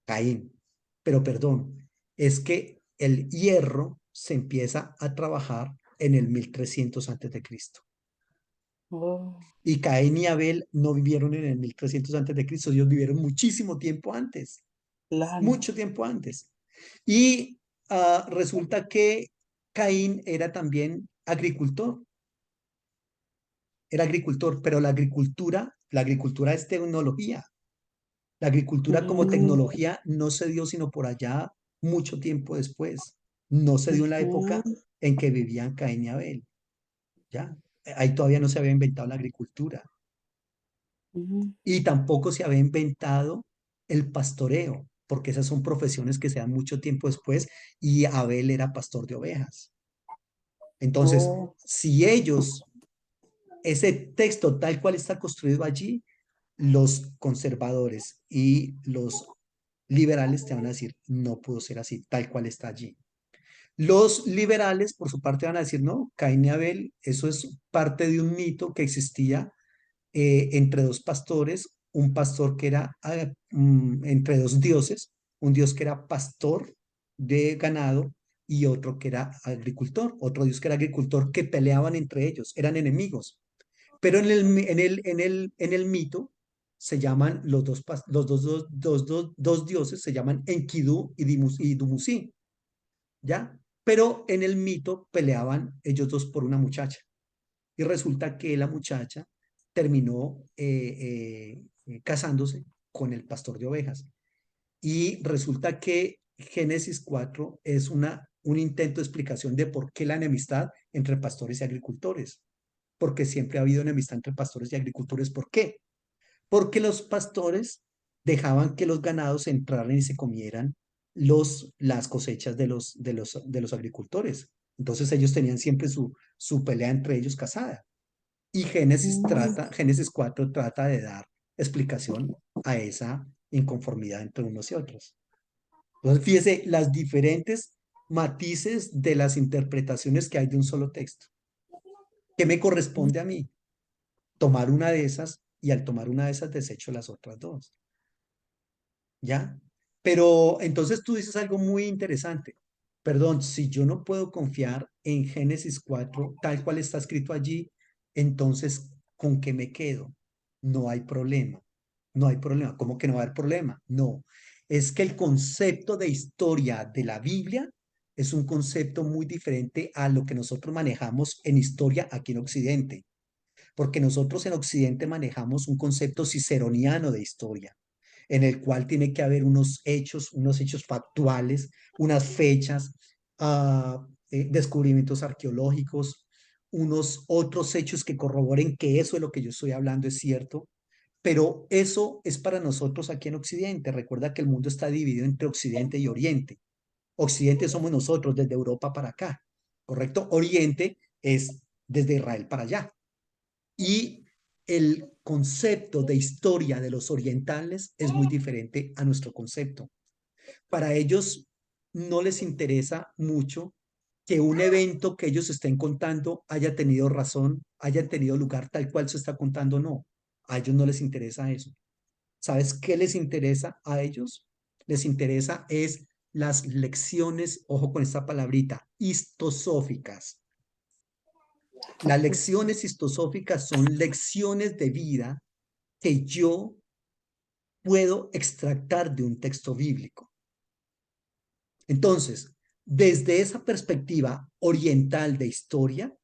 Speaker 1: Caín. Pero perdón, es que el hierro se empieza a trabajar en el 1300 antes de Cristo.
Speaker 2: oh,
Speaker 1: Y Caín y Abel no vivieron en el 1300 antes de Cristo, ellos vivieron muchísimo tiempo antes,
Speaker 2: claro.
Speaker 1: mucho tiempo antes. Y resulta que Caín era también agricultor, era agricultor, pero la agricultura es tecnología. La agricultura como
Speaker 2: Mm,
Speaker 1: tecnología no se dio sino por allá mucho tiempo después. No se dio en la
Speaker 2: ujú,
Speaker 1: época en que vivían Caín y Abel, ¿ya? Ahí todavía no se había inventado la agricultura.
Speaker 2: ujú.
Speaker 1: Y tampoco se había inventado el pastoreo, porque esas son profesiones que se dan mucho tiempo después y Abel era pastor de ovejas. Entonces,
Speaker 2: Oh,
Speaker 1: si ellos, ese texto tal cual está construido allí, los conservadores y los liberales te van a decir, no pudo ser así, tal cual está allí. Los liberales, por su parte, van a decir, no, Caín y Abel, eso es parte de un mito que existía entre dos pastores, un pastor que era entre dos dioses, un dios que era pastor de ganado y otro que era agricultor, otro dios que era agricultor, que peleaban entre ellos, eran enemigos. Pero en el mito se llaman dos dioses, se llaman Enkidu y Dumuzi, ¿ya? Pero en el mito peleaban ellos dos por una muchacha. Y resulta que la muchacha terminó casándose con el pastor de ovejas. Y resulta que Génesis 4 es un intento de explicación de por qué la enemistad entre pastores y agricultores. Porque siempre ha habido enemistad entre pastores y agricultores. ¿Por qué? Porque los pastores dejaban que los ganados entraran y se comieran las cosechas de los agricultores. Entonces ellos tenían siempre su pelea entre ellos casada. Y
Speaker 2: mm,
Speaker 1: Génesis 4 trata de dar explicación a esa inconformidad entre unos y otros. Entonces, fíjese las diferentes matices de las interpretaciones que hay de un solo texto. ¿Qué me corresponde a mí? Tomar una de esas y al tomar una de esas desecho las otras dos. ¿Ya? Pero entonces tú dices algo muy interesante. Perdón, si yo no puedo confiar en Génesis 4 tal cual está escrito allí, entonces, ¿con qué me quedo? No hay problema. No hay problema. ¿Cómo que no va a haber problema? No. Es que el concepto de historia de la Biblia es un concepto muy diferente a lo que nosotros manejamos en historia aquí en Occidente, porque nosotros en Occidente manejamos un concepto ciceroniano de historia en el cual tiene que haber unos hechos factuales, unas fechas, descubrimientos arqueológicos, unos otros hechos que corroboren que eso de lo que yo estoy hablando es cierto. Pero eso es para nosotros aquí en Occidente. Recuerda que el mundo está dividido entre Occidente y Oriente. Occidente somos nosotros desde Europa para acá, ¿correcto? Oriente es desde Israel para allá. Y el concepto de historia de los orientales es muy diferente a nuestro concepto. Para ellos no les interesa mucho que un evento que ellos estén contando haya tenido razón, haya tenido lugar tal cual se está contando, no. A ellos no les interesa eso. ¿Sabes qué les interesa a ellos? Les interesa es las lecciones, ojo con esta palabrita, histosóficas. Las lecciones histosóficas son lecciones de vida que yo puedo extractar de un texto bíblico. Entonces, desde esa perspectiva oriental de historia,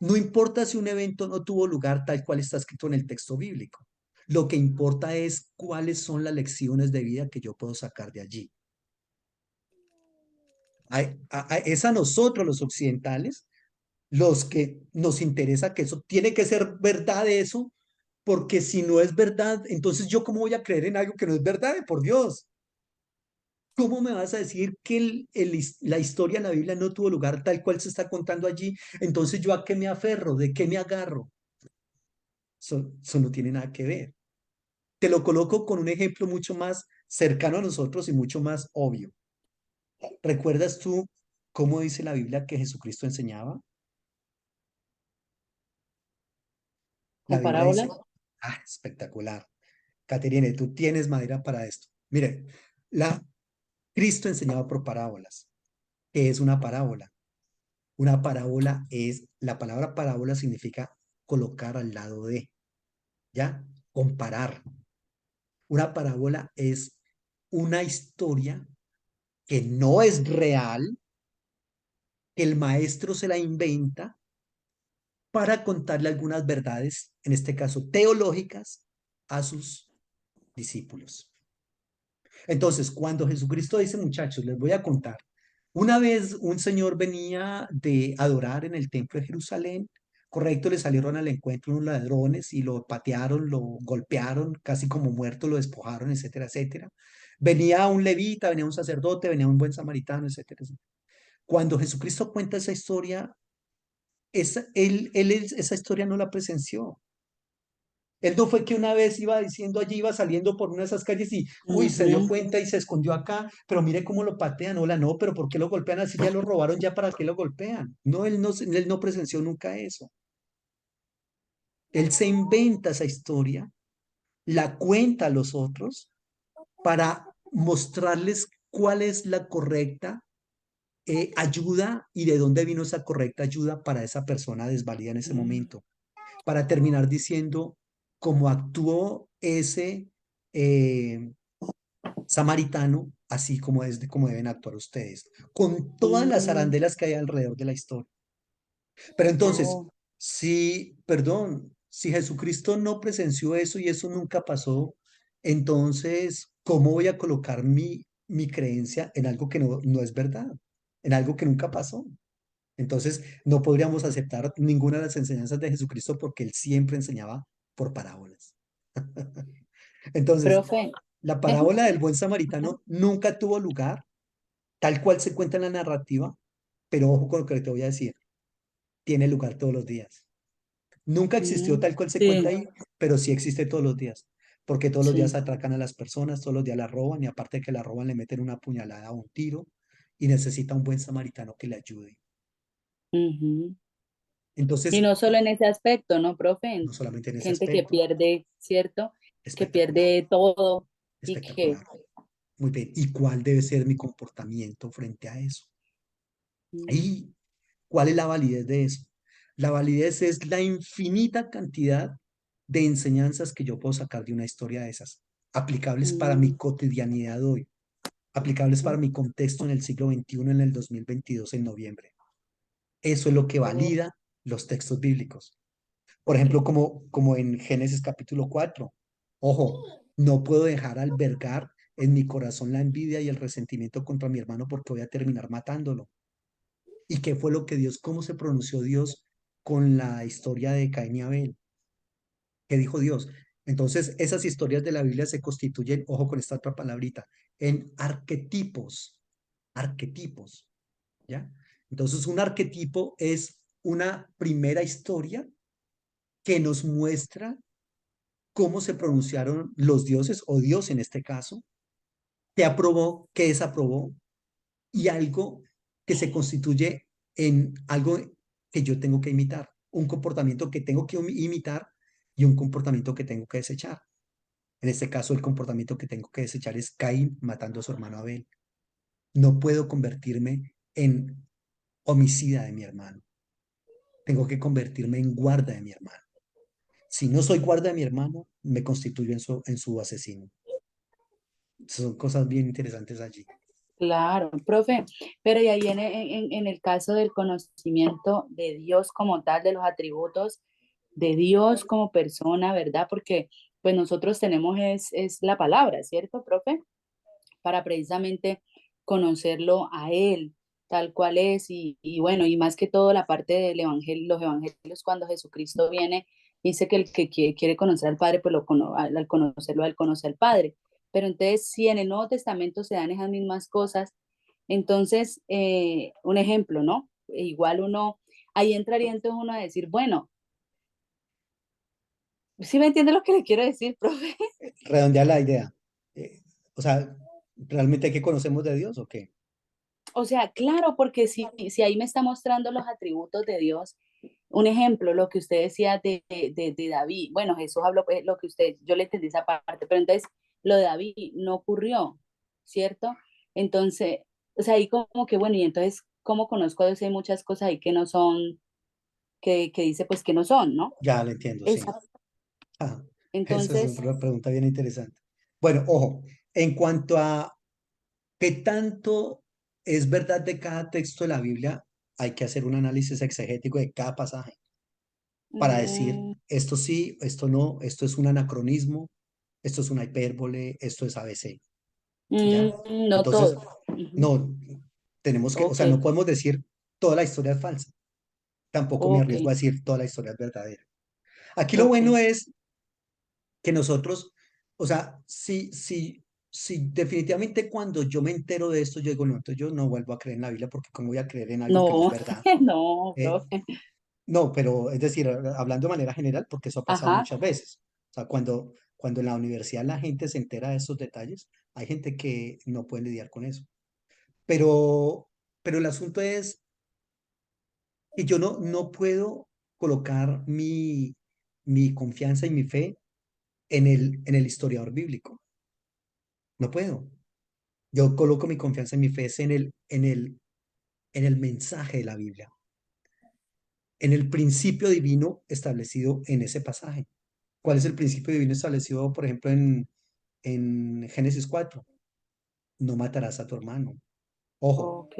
Speaker 1: no importa si un evento no tuvo lugar tal cual está escrito en el texto bíblico. Lo que importa es cuáles son las lecciones de vida que yo puedo sacar de allí. Es a nosotros los occidentales los que nos interesa que eso tiene que ser verdad eso, porque si no es verdad, entonces yo cómo voy a creer en algo que no es verdad, por Dios. ¿Cómo me vas a decir que la historia en la Biblia no tuvo lugar tal cual se está contando allí? Entonces yo a qué me aferro, de qué me agarro. Eso no tiene nada que ver. Te lo coloco con un ejemplo mucho más cercano a nosotros y mucho más obvio. ¿Recuerdas tú cómo dice la Biblia que Jesucristo enseñaba? La
Speaker 2: con
Speaker 1: Biblia dice,
Speaker 2: parábolas.
Speaker 1: espectacular. Caterine, tú tienes madera para esto. Mire, la, Cristo enseñaba por parábolas. ¿Qué es una parábola? Una parábola es, la palabra parábola significa colocar al lado de, ¿ya? Comparar. Una parábola es una historia que no es real, que el maestro se la inventa para contarle algunas verdades, en este caso teológicas, a sus discípulos. Entonces, cuando Jesucristo dice, muchachos, les voy a contar, una vez un señor venía de adorar en el templo de Jerusalén, correcto, le salieron al encuentro unos ladrones y lo patearon, lo golpearon, casi como muerto, lo despojaron, etcétera, etcétera. Venía un levita, venía un sacerdote, venía un buen samaritano, etcétera, etcétera. Cuando Jesucristo cuenta esa historia, esa historia no la presenció. Él no fue que una vez iba diciendo allí, iba saliendo por una de esas calles y, uy, se dio
Speaker 2: Ujú.
Speaker 1: cuenta y se escondió acá, pero mire cómo lo patean, hola, no, pero ¿por qué lo golpean así? Ya lo robaron, ya para qué lo golpean. No, él no presenció nunca eso. Él se inventa esa historia, la cuenta a los otros para mostrarles cuál es la correcta ayuda y de dónde vino esa correcta ayuda para esa persona desvalida en ese momento. Para terminar diciendo cómo actuó ese eh, samaritano, así como es de cómo deben actuar ustedes, con todas las
Speaker 2: Mm,
Speaker 1: arandelas que hay alrededor de la historia. Pero entonces,
Speaker 2: oh,
Speaker 1: perdón, si Jesucristo no presenció eso y eso nunca pasó, entonces, ¿cómo voy a colocar mi creencia en algo que no es verdad? En algo que nunca pasó. Entonces, no podríamos aceptar ninguna de las enseñanzas de Jesucristo porque él siempre enseñaba por parábolas. Entonces,
Speaker 2: profe,
Speaker 1: la
Speaker 2: ¿eh?
Speaker 1: parábola del buen samaritano nunca tuvo lugar, tal cual se cuenta en la narrativa, pero ojo con lo que te voy a decir, tiene lugar todos los días. Nunca existió
Speaker 2: Mm,
Speaker 1: tal cual se cuenta
Speaker 2: sí.
Speaker 1: ahí, pero sí existe todos los días. porque todos los días
Speaker 2: Sí.
Speaker 1: atracan a las personas, todos los días las roban y aparte de que la roban le meten una puñalada o un tiro y necesita un buen samaritano que le ayude.
Speaker 2: Ujú. Y
Speaker 1: Entonces,
Speaker 2: no solo en ese aspecto, ¿no, profe?
Speaker 1: no solamente en ese
Speaker 2: Gente que
Speaker 1: aspecto,
Speaker 2: pierde, ¿cierto? Que
Speaker 1: espectacular,
Speaker 2: pierde todo y que...
Speaker 1: espectacular. Muy bien. ¿Y cuál debe ser mi comportamiento frente a eso?
Speaker 2: Mm,
Speaker 1: ¿Y cuál es la validez de eso? La validez es la infinita cantidad de enseñanzas que yo puedo sacar de una historia de esas, aplicables para mi
Speaker 2: mm,
Speaker 1: cotidianidad hoy, aplicables para
Speaker 2: mm.
Speaker 1: mi contexto en el siglo XXI, en el 2022, en noviembre. Eso es lo que
Speaker 2: Oh,
Speaker 1: valida los textos bíblicos. Por
Speaker 2: ok,
Speaker 1: ejemplo, como en Génesis capítulo 4. Ojo, no puedo dejar albergar en mi corazón la envidia y el resentimiento contra mi hermano porque voy a terminar matándolo. ¿Y qué fue lo que Dios, cómo se pronunció Dios con la historia de Caín y Abel? ¿Qué dijo Dios? Entonces, esas historias de la Biblia se constituyen, ojo con esta otra palabrita, en arquetipos, arquetipos, ¿ya? Entonces, un arquetipo es una primera historia que nos muestra cómo se pronunciaron los dioses, o Dios en este caso, qué aprobó, qué desaprobó, y algo que se constituye en algo que yo tengo que imitar, un comportamiento que tengo que imitar y un comportamiento que tengo que desechar. En este caso, el comportamiento que tengo que desechar es Caín matando a su hermano Abel. No puedo convertirme en homicida de mi hermano. Tengo que convertirme en guarda de mi hermano. Si no soy guarda de mi hermano, me constituyo en su asesino. Son cosas bien interesantes allí.
Speaker 2: claro, profe, pero y ahí en el caso del conocimiento de Dios como tal, de los atributos de Dios como persona, ¿verdad? Porque pues nosotros tenemos es la palabra, ¿cierto, profe? Para precisamente conocerlo a Él tal cual es y bueno, y más que todo la parte del evangelio, los evangelios cuando Jesucristo viene, dice que el que quiere conocer al Padre, pues al conocerlo, él conoce al Padre. Pero entonces, si en el Nuevo Testamento se dan esas mismas cosas, entonces, un ejemplo, ¿no? Igual uno, ahí entraría entonces uno a decir, bueno, ¿sí me entiende lo que le quiero decir, profe?
Speaker 1: Redondear la idea. Eh, o sea, ¿realmente qué conocemos de Dios o qué?
Speaker 2: O sea, claro, porque si ahí me está mostrando los atributos de Dios, un ejemplo, lo que usted decía de David, bueno, Jesús habló lo que usted, yo le entendí esa parte, pero entonces lo de David no ocurrió, ¿cierto? Entonces, o sea, ahí como que, bueno, y entonces, ¿cómo conozco a Dios? Hay muchas cosas ahí que no son, que dice pues que no son, ¿no?
Speaker 1: Ya lo entiendo, sí.
Speaker 2: Esa,
Speaker 1: Ajá. Esa es
Speaker 2: entonces,
Speaker 1: una pregunta bien interesante. Bueno, ojo, en cuanto a qué tanto es verdad de cada texto de la Biblia, hay que hacer un análisis exegético de cada pasaje para decir
Speaker 2: mm,
Speaker 1: esto sí, esto no, esto es un anacronismo, esto es una hipérbole, esto es ABC, ¿ya?
Speaker 2: no
Speaker 1: Entonces,
Speaker 2: todo. Ujú.
Speaker 1: no, tenemos que, o
Speaker 2: Ok,
Speaker 1: sea, no podemos decir toda la historia es falsa, tampoco me
Speaker 2: ok,
Speaker 1: arriesgo a decir toda la historia es verdadera. Aquí lo
Speaker 2: ok.
Speaker 1: bueno es que nosotros, o sea, si definitivamente cuando yo me entero de esto, yo digo, no, entonces yo no vuelvo a creer en la Biblia porque cómo voy a creer en algo que no es
Speaker 2: No,
Speaker 1: verdad.
Speaker 2: no,
Speaker 1: Eh,
Speaker 2: profe.
Speaker 1: no, pero es decir, hablando de manera general, porque eso ha pasado
Speaker 2: Ajá.
Speaker 1: muchas veces. O sea, cuando en la universidad la gente se entera de esos detalles, hay gente que no puede lidiar con eso. Pero el asunto es que yo no puedo colocar mi confianza y mi fe en el historiador bíblico. No puedo. Yo coloco mi confianza y mi fe es en el mensaje de la Biblia, en el principio divino establecido en ese pasaje. ¿Cuál es el principio divino establecido, por ejemplo, en Génesis 4? No matarás a tu hermano. Ojo,
Speaker 2: Ok.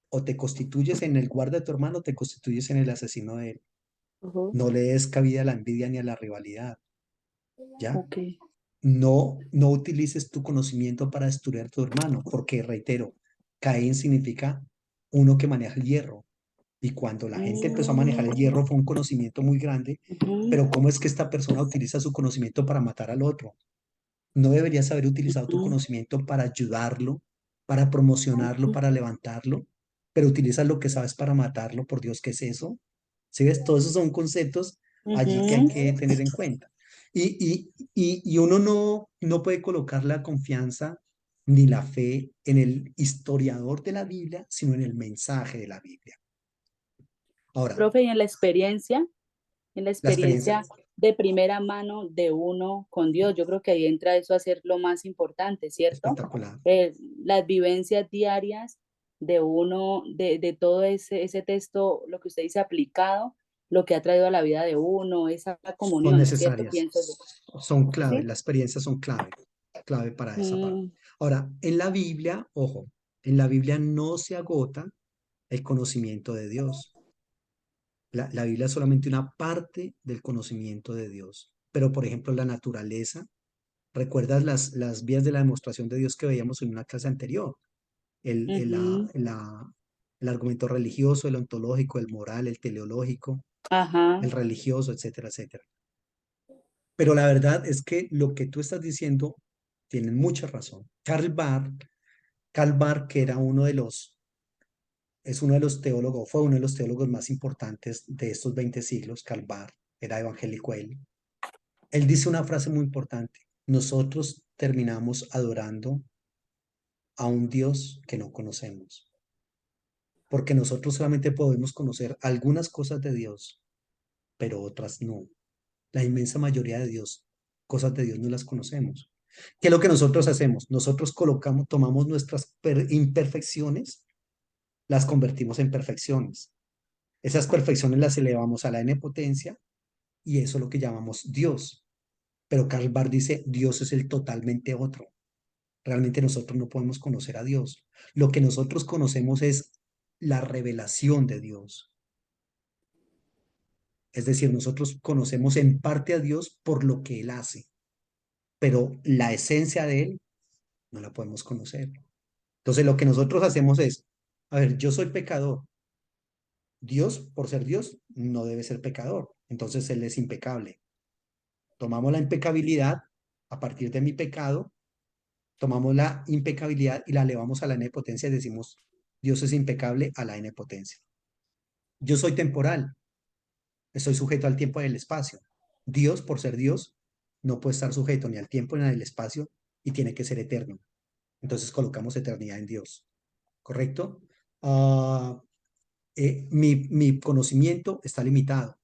Speaker 1: o te constituyes en el guarda de tu hermano, o te constituyes en el asesino de él.
Speaker 2: Ujú.
Speaker 1: No le des cabida a la envidia ni a la rivalidad, ¿ya?
Speaker 2: Ok.
Speaker 1: No utilices tu conocimiento para destruir a tu hermano, porque reitero, Caín significa uno que maneja el hierro. Y cuando la gente empezó a manejar el
Speaker 2: Mm,
Speaker 1: hierro fue un conocimiento muy grande,
Speaker 2: ujú,
Speaker 1: pero ¿cómo es que esta persona utiliza su conocimiento para matar al otro? No deberías haber utilizado tu
Speaker 2: ujú,
Speaker 1: conocimiento para ayudarlo, para promocionarlo,
Speaker 2: ujú,
Speaker 1: para levantarlo, pero utilizas lo que sabes para matarlo. Por Dios, ¿qué es eso? ¿Sí ves? Todos esos son conceptos allí que hay
Speaker 2: ujú.
Speaker 1: que tener en cuenta. Y uno no puede colocar la confianza ni la fe en el historiador de la Biblia, sino en el mensaje de la Biblia. Ahora,
Speaker 2: Profe, y en la
Speaker 1: la experiencia
Speaker 2: experiencia de primera mano de uno con Dios, yo creo que ahí entra eso a ser lo más importante, ¿cierto?
Speaker 1: espectacular.
Speaker 2: Las vivencias diarias de uno, de todo ese texto, lo que usted dice aplicado, lo que ha traído a la vida de uno, esa
Speaker 1: Son
Speaker 2: comunión, ¿cierto?
Speaker 1: necesarias,
Speaker 2: Pienso yo.
Speaker 1: son clave,
Speaker 2: ¿Sí?
Speaker 1: las experiencias son clave, clave para esa parte.
Speaker 2: Mm,
Speaker 1: Ahora, en la Biblia, ojo, en la Biblia no se agota el conocimiento de Dios. La Biblia es solamente una parte del conocimiento de Dios. Pero, por ejemplo, la naturaleza, ¿recuerdas las vías de la demostración de Dios que veíamos en una clase anterior? El, el, la-
Speaker 2: ujú,
Speaker 1: la- el argumento religioso, el ontológico, el moral, el teleológico,
Speaker 2: ajá,
Speaker 1: el religioso, etcétera, etcétera. Pero la verdad es que lo que tú estás diciendo tiene mucha razón. Karl Barth, que era es uno de los teólogos, fue uno de los teólogos más importantes de estos 20 siglos. Karl Barth era evangélico él. Él dice una frase muy importante: nosotros terminamos adorando a un Dios que no conocemos, porque nosotros solamente podemos conocer algunas cosas de Dios, pero otras no. La inmensa mayoría de Dios, cosas de Dios no las conocemos. ¿Qué es lo que nosotros hacemos? Nosotros tomamos nuestras imperfecciones, las convertimos en perfecciones. Esas perfecciones las elevamos a la n potencia y eso es lo que llamamos Dios. Pero Karl Barth dice, Dios es el totalmente otro. Realmente nosotros no podemos conocer a Dios. Lo que nosotros conocemos es la revelación de Dios. Es decir, nosotros conocemos en parte a Dios por lo que Él hace, pero la esencia de Él no la podemos conocer. Entonces, lo que nosotros hacemos es, a ver, yo soy pecador. Dios, por ser Dios, no debe ser pecador. Entonces, Él es impecable. Tomamos la impecabilidad a partir de mi pecado, tomamos la impecabilidad y la elevamos a la n potencia y decimos, Dios es impecable a la n potencia. Yo soy temporal, estoy sujeto al tiempo y al espacio. Dios, por ser Dios, no puede estar sujeto ni al tiempo ni al espacio y tiene que ser eterno. Entonces colocamos eternidad en Dios, ¿correcto? Ah, mi conocimiento está limitado.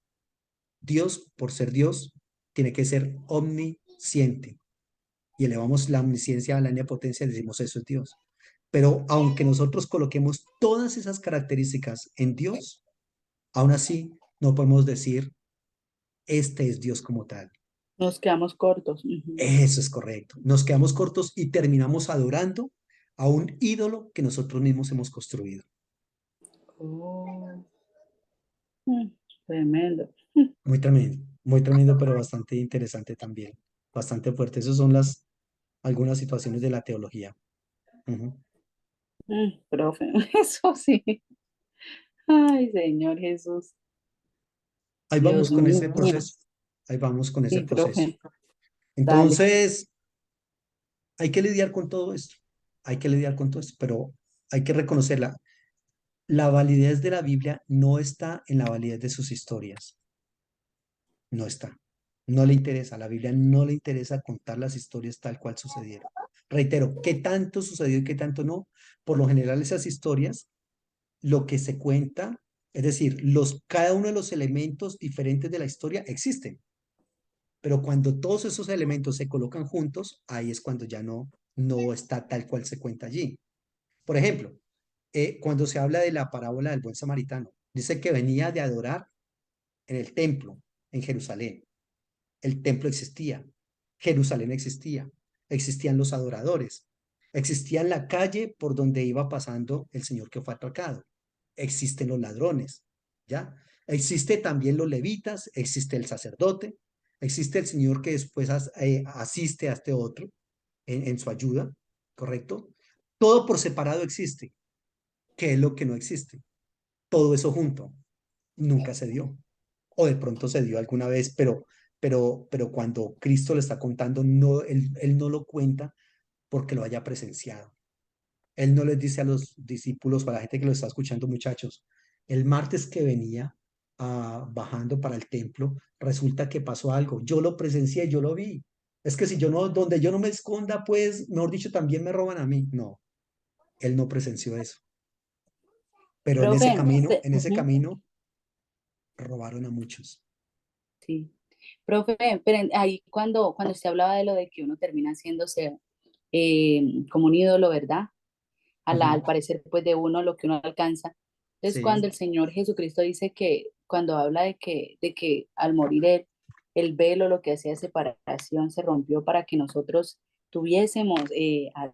Speaker 1: Dios, por ser Dios, tiene que ser omnisciente. Y elevamos la omnisciencia a la potencia y decimos, eso es Dios. Pero aunque nosotros coloquemos todas esas características en Dios, aún así no podemos decir, este es Dios como tal.
Speaker 2: nos quedamos cortos. Ujú.
Speaker 1: Eso es correcto. Nos quedamos cortos y terminamos adorando a un ídolo que nosotros mismos hemos construido.
Speaker 2: Oh, mm, tremendo.
Speaker 1: Muy tremendo, pero bastante interesante también. Bastante fuerte. Esas son algunas situaciones de la teología. Ujú.
Speaker 2: Profe, eso sí. Ay, Señor Jesús.
Speaker 1: Ahí vamos
Speaker 2: Dios
Speaker 1: con ese
Speaker 2: mío.
Speaker 1: proceso. Ahí vamos con ese
Speaker 2: Sí,
Speaker 1: proceso.
Speaker 2: profe, dale.
Speaker 1: Entonces, hay que lidiar con todo esto. Hay que lidiar con todo esto, pero hay que reconocerla. La validez de la Biblia no está en la validez de sus historias. No está. No le interesa. A la Biblia no le interesa contar las historias tal cual sucedieron. Reitero, ¿qué tanto sucedió y qué tanto no? Por lo general, esas historias, lo que se cuenta, es decir, cada uno de los elementos diferentes de la historia existen. Pero cuando todos esos elementos se colocan juntos, ahí es cuando ya no está tal cual se cuenta allí. Por ejemplo, cuando se habla de la parábola del buen samaritano, dice que venía de adorar en el templo, en Jerusalén. El templo existía, Jerusalén existía, existían los adoradores, existía la calle por donde iba pasando el Señor que fue atracado, existen los ladrones, ¿ya? Existe también los levitas, existe el sacerdote, existe el Señor que después asiste a este otro en su ayuda, ¿correcto? Todo por separado existe. ¿Qué es lo que no existe? Todo eso junto nunca se dio. O de pronto se dio alguna vez, pero cuando Cristo lo está contando, no, él no lo cuenta porque lo haya presenciado. Él no les dice a los discípulos o a la gente que lo está escuchando, muchachos, el martes que venía, bajando para el templo, resulta que pasó algo. Yo lo presencié, yo lo vi. Es que si yo no, donde yo no me esconda, pues, mejor dicho, también me roban a mí. No, él no presenció eso. Pero
Speaker 2: Profe,
Speaker 1: en ese
Speaker 2: ujú,
Speaker 1: camino, robaron a muchos.
Speaker 2: sí. Profe, pero ahí cuando usted hablaba de lo de que uno termina haciéndose como un ídolo, ¿verdad? Al
Speaker 1: Ujú.
Speaker 2: parecer, pues de uno lo que uno alcanza. Entonces, cuando
Speaker 1: Sí,
Speaker 2: el Señor Jesucristo dice que, cuando habla de que al morir él, el velo, lo que hacía separación, se rompió para que nosotros tuviésemos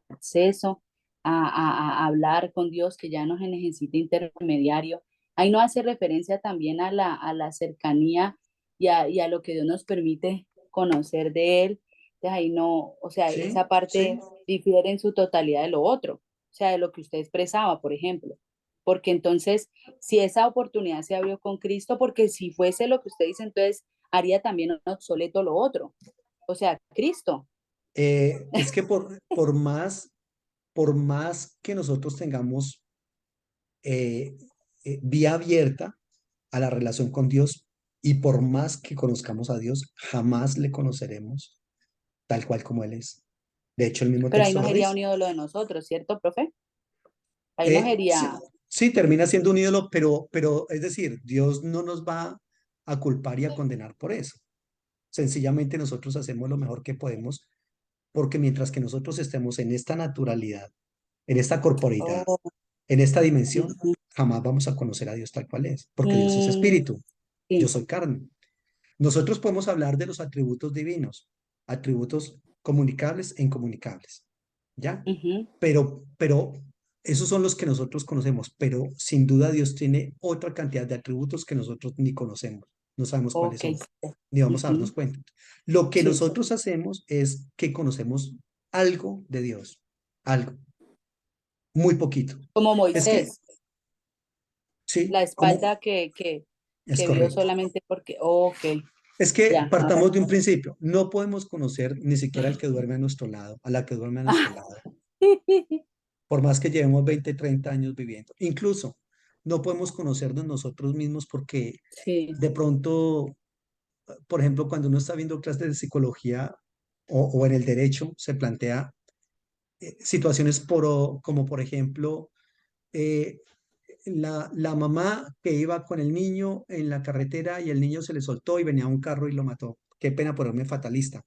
Speaker 2: acceso a hablar con Dios, que ya no se necesita intermediario. Ahí no hace referencia también a la cercanía y a lo que Dios nos permite conocer de Él. Entonces, ahí no, o sea,
Speaker 1: sí,
Speaker 2: esa parte
Speaker 1: sí.
Speaker 2: difiere en su totalidad de lo otro, o sea, de lo que usted expresaba, por ejemplo. Porque entonces, si esa oportunidad se abrió con Cristo, porque si fuese lo que usted dice, entonces haría también obsoleto lo otro. O sea, Cristo.
Speaker 1: Es que por más que nosotros tengamos eh, vía abierta a la relación con Dios y por más que conozcamos a Dios, jamás le conoceremos tal cual como Él es. De hecho, el mismo
Speaker 2: Pero ahí
Speaker 1: texto
Speaker 2: no
Speaker 1: lo
Speaker 2: sería un
Speaker 1: dice.
Speaker 2: ídolo de nosotros, ¿cierto, profe? Ahí no
Speaker 1: Sí,
Speaker 2: sería.
Speaker 1: sí, termina siendo un ídolo, pero es decir, Dios no nos va a culpar y a condenar por eso. Sencillamente nosotros hacemos lo mejor que podemos porque mientras que nosotros estemos en esta naturalidad, en esta corporeidad,
Speaker 2: Oh,
Speaker 1: en esta dimensión,
Speaker 2: ujú,
Speaker 1: jamás vamos a conocer a Dios tal cual es, porque Dios es
Speaker 2: mm,
Speaker 1: espíritu, yo
Speaker 2: sí,
Speaker 1: soy carne. Nosotros podemos hablar de los atributos divinos, atributos comunicables e incomunicables, ¿ya?
Speaker 2: ujú,
Speaker 1: Pero esos son los que nosotros conocemos, pero sin duda Dios tiene otra cantidad de atributos que nosotros ni conocemos, no sabemos cuáles
Speaker 2: ok,
Speaker 1: son, ni vamos a darnos
Speaker 2: ujú,
Speaker 1: cuenta. Lo que
Speaker 2: sí,
Speaker 1: nosotros hacemos es que conocemos algo de Dios, algo, muy poquito.
Speaker 2: como
Speaker 1: Es que,
Speaker 2: Moisés, la
Speaker 1: sí, como
Speaker 2: espalda que,
Speaker 1: es
Speaker 2: que vio
Speaker 1: correcto.
Speaker 2: solamente porque, ok,
Speaker 1: Es que
Speaker 2: ya, ahora.
Speaker 1: partamos de un principio, no podemos conocer ni siquiera al que duerme a nuestro lado, a la que duerme a nuestro lado, por más que llevemos 20 30 años viviendo. Incluso no podemos conocernos nosotros mismos porque
Speaker 2: Sí,
Speaker 1: de pronto, por ejemplo, cuando uno está viendo clases de psicología o en el derecho, se plantea situaciones como por ejemplo, eh, la mamá que iba con el niño en la carretera y el niño se le soltó y venía un carro y lo mató. Qué pena ponerme fatalista.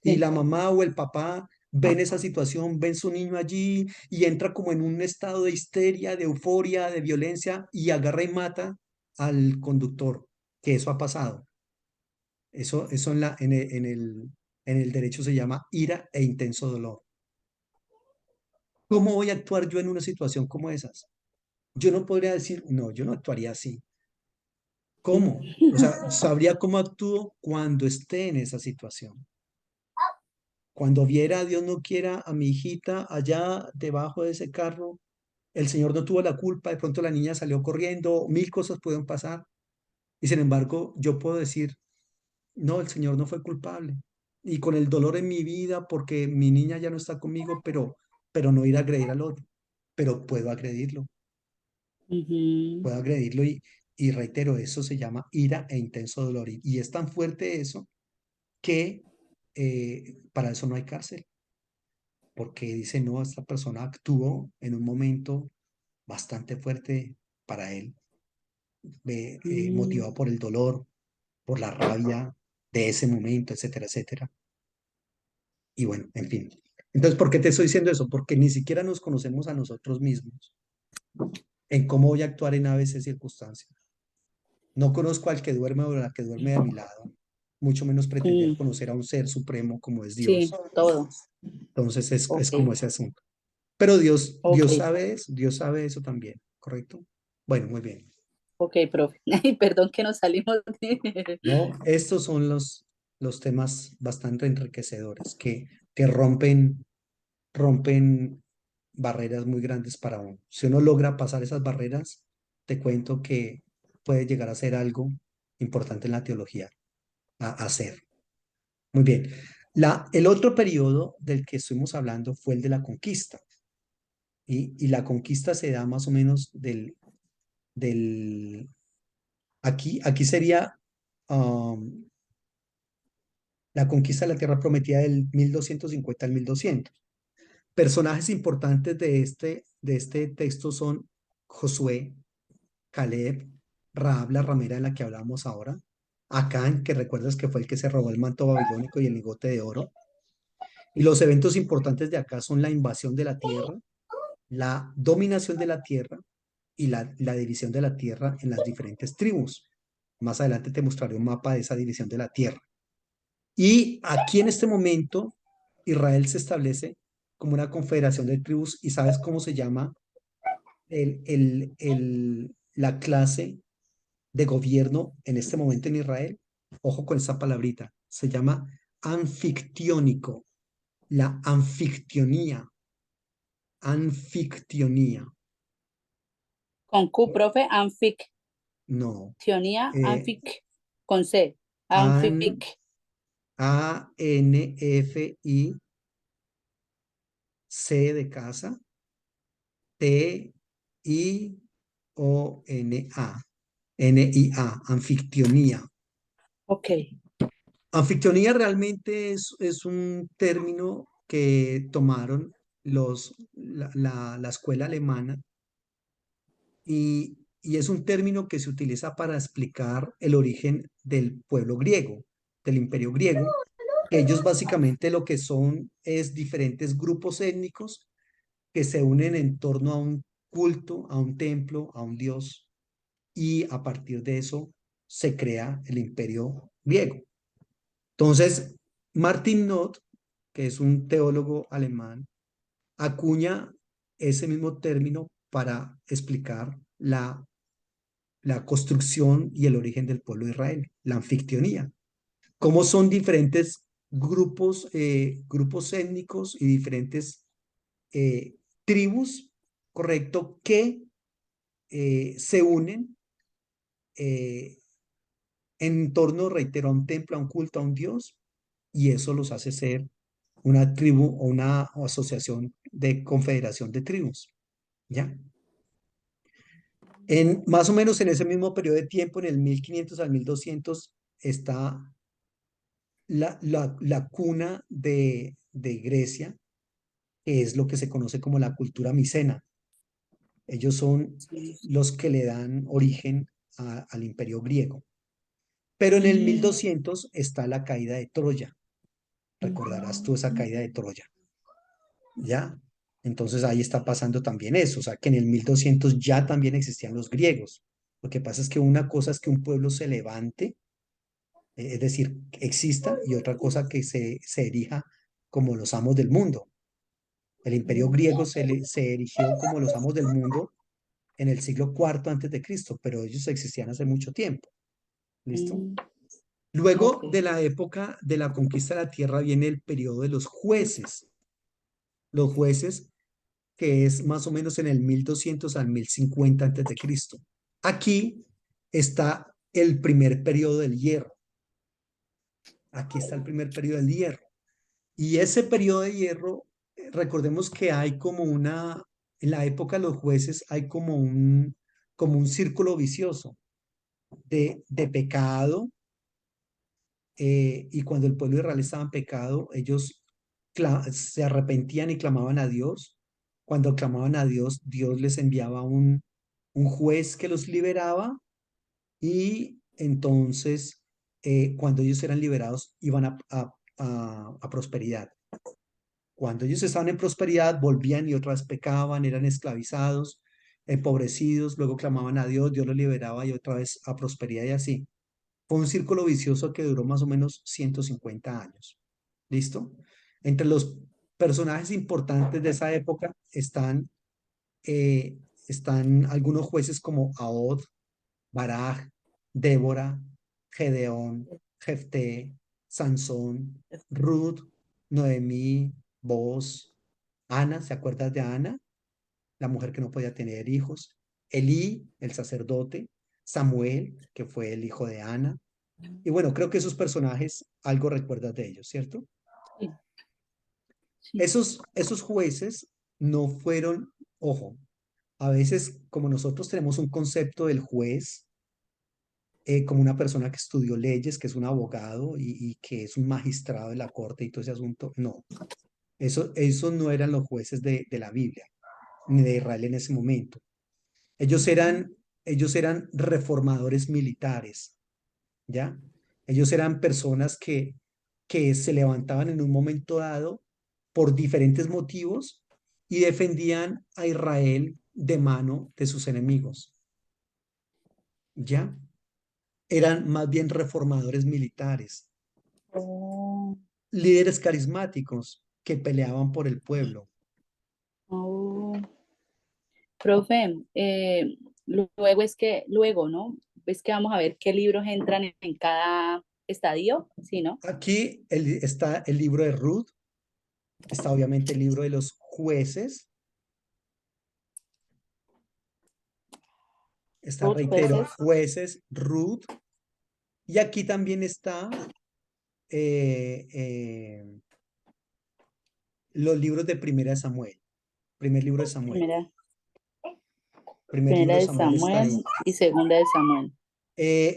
Speaker 1: Y
Speaker 2: sí,
Speaker 1: la mamá o el papá ven esa situación, ven su niño allí y entra como en un estado de histeria, de euforia, de violencia y agarra y mata al conductor, que eso ha pasado. Eso en el derecho se llama ira e intenso dolor. ¿Cómo voy a actuar yo en una situación como esas? Yo no podría decir, no, yo no actuaría así. ¿Cómo? O sea, sabría cómo actúo cuando esté en esa situación. Cuando viera, Dios no quiera, a mi hijita allá debajo de ese carro, el Señor no tuvo la culpa, de pronto la niña salió corriendo, mil cosas pueden pasar, y sin embargo yo puedo decir, no, el Señor no fue culpable. Y con el dolor en mi vida, porque mi niña ya no está conmigo, pero no ir a agredir al otro, pero
Speaker 2: ujú,
Speaker 1: puedo agredirlo y reitero, eso se llama ira e intenso dolor. Y es tan fuerte eso que para eso no hay cárcel, porque dice, no, esta persona actuó en un momento bastante fuerte para él,
Speaker 2: mm,
Speaker 1: motivado por el dolor, por la rabia de ese momento, etcétera, etcétera. Y bueno, en fin. Entonces, ¿por qué te estoy diciendo eso? Porque ni siquiera nos conocemos a nosotros mismos en cómo voy a actuar en a veces circunstancias. No conozco al que duerme o a la que duerme a mi lado, mucho menos pretender
Speaker 2: mm,
Speaker 1: conocer a un ser supremo como es
Speaker 2: sí,
Speaker 1: Dios.
Speaker 2: todo,
Speaker 1: Entonces es
Speaker 2: ok,
Speaker 1: como ese asunto. Pero
Speaker 2: ok,
Speaker 1: Dios sabe eso también, ¿correcto? Bueno, muy bien.
Speaker 2: ok, profe. Ay, perdón que nos salimos de...
Speaker 1: No, estos son los temas bastante enriquecedores que rompen barreras muy grandes para uno. Si uno logra pasar esas barreras, te cuento que puede llegar a ser algo importante en la teología, a hacer. Muy bien. El otro periodo del que estuvimos hablando fue el de la conquista. Y la conquista se da más o menos del Aquí sería um, la conquista de la tierra prometida del 1250 al 1200. Personajes importantes de este texto son Josué, Caleb, Rahab la ramera en la que hablamos ahora, Acán, que recuerdas que fue el que se robó el manto babilónico y el lingote de oro. Y los eventos importantes de acá son la invasión de la tierra, la dominación de la tierra y la división de la tierra en las diferentes tribus. Más adelante te mostraré un mapa de esa división de la tierra. Y aquí en este momento, Israel se establece como una confederación de tribus y ¿sabes cómo se llama la clase de gobierno en este momento en Israel? Ojo con esa palabrita, se llama anfictiónico, la anfictionía, anfictionía.
Speaker 2: Con Q, profe,
Speaker 1: No,
Speaker 2: anfictionía,
Speaker 1: eh,
Speaker 2: anfic, con C,
Speaker 1: an,
Speaker 2: anfic.
Speaker 1: A-N-F-I, C de casa, T-I-O-N-A, N-I-A, anfictionía.
Speaker 2: Ok.
Speaker 1: Anfictionía realmente es un término que tomaron la escuela alemana y es un término que se utiliza para explicar el origen del pueblo griego, del imperio griego, que ellos básicamente lo que son es diferentes grupos étnicos que se unen en torno a un culto, a un templo, a un dios, y a partir de eso se crea el imperio griego. Entonces, Martin Noth, que es un teólogo alemán, acuña ese mismo término para explicar la construcción y el origen del pueblo de Israel, la anfictionía. Cómo son diferentes grupos étnicos y diferentes eh, tribus, correcto, que se unen eh, en torno, reitero, a un templo, a un culto, a un dios, y eso los hace ser una tribu o una asociación de confederación de tribus, ¿ya? Más o menos en ese mismo periodo de tiempo, en el 1500 al 1200, está la cuna de Grecia, que es lo que se conoce como la cultura micena. Ellos son los que le dan origen al imperio griego. Pero en el 1200 está la caída de Troya. Recordarás tú esa caída de Troya, ¿ya? Entonces ahí está pasando también eso, o sea que en el 1200 ya también existían los griegos. Lo que pasa es que una cosa es que un pueblo se levante, es decir, exista, y otra cosa que se erija como los amos del mundo. El imperio griego se erigió como los amos del mundo en el siglo IV antes de Cristo, pero ellos existían hace mucho tiempo. ¿Listo?
Speaker 2: Mm,
Speaker 1: Luego
Speaker 2: ok.
Speaker 1: de la época de la conquista de la tierra viene el periodo de los jueces. Los jueces, que es más o menos en el 1200 al 1050 antes de Cristo. Aquí está el primer periodo del hierro. Aquí está el primer periodo del hierro. Y ese periodo de hierro, recordemos que hay como en la época de los jueces hay como un círculo vicioso de pecado, y cuando el pueblo de Israel estaba en pecado, ellos se arrepentían y clamaban a Dios. Cuando clamaban a Dios, Dios les enviaba un juez que los liberaba y entonces cuando ellos eran liberados iban a prosperidad. Cuando ellos estaban en prosperidad, volvían y otra vez pecaban, eran esclavizados, empobrecidos, luego clamaban a Dios, Dios los liberaba y otra vez a prosperidad y así. Fue un círculo vicioso que duró más o menos 150 años. ¿Listo? Entre los personajes importantes de esa época eh, están algunos jueces como Ahod, Baraj, Débora, Gedeón, Jefté, Sansón, Ruth, Noemí, Boz, Ana, ¿se acuerdas de Ana? La mujer que no podía tener hijos. Elí, el sacerdote. Samuel, que fue el hijo de Ana. Y bueno, creo que esos personajes, algo recuerdas de ellos, ¿cierto?
Speaker 2: Sí, sí.
Speaker 1: Esos jueces no fueron, ojo, a veces como nosotros tenemos un concepto del juez, como una persona que estudió leyes, que es un abogado y que es un magistrado de la corte y todo ese asunto. No, eso no eran los jueces de la Biblia, ni de Israel en ese momento. Ellos eran, ellos eran reformadores militares, ¿ya? Ellos eran personas que se levantaban en un momento dado por diferentes motivos y defendían a Israel de mano de sus enemigos, ¿ya? Eran más bien reformadores militares,
Speaker 2: Oh,
Speaker 1: líderes carismáticos que peleaban por el pueblo.
Speaker 2: oh. Profe, luego es que, luego, ¿no? Es que vamos a ver qué libros entran en cada estadio, ¿sí, no?
Speaker 1: Aquí está el libro de Ruth, está obviamente el libro de los jueces, está,
Speaker 2: Ruth,
Speaker 1: reitero,
Speaker 2: jueces.
Speaker 1: jueces, Ruth, y aquí también está eh, eh, los libros de Primera de Samuel, primer libro de Samuel.
Speaker 2: Primera,
Speaker 1: Primer libro
Speaker 2: primera
Speaker 1: de
Speaker 2: de
Speaker 1: Samuel está
Speaker 2: Samuel
Speaker 1: ahí.
Speaker 2: y segunda de Samuel.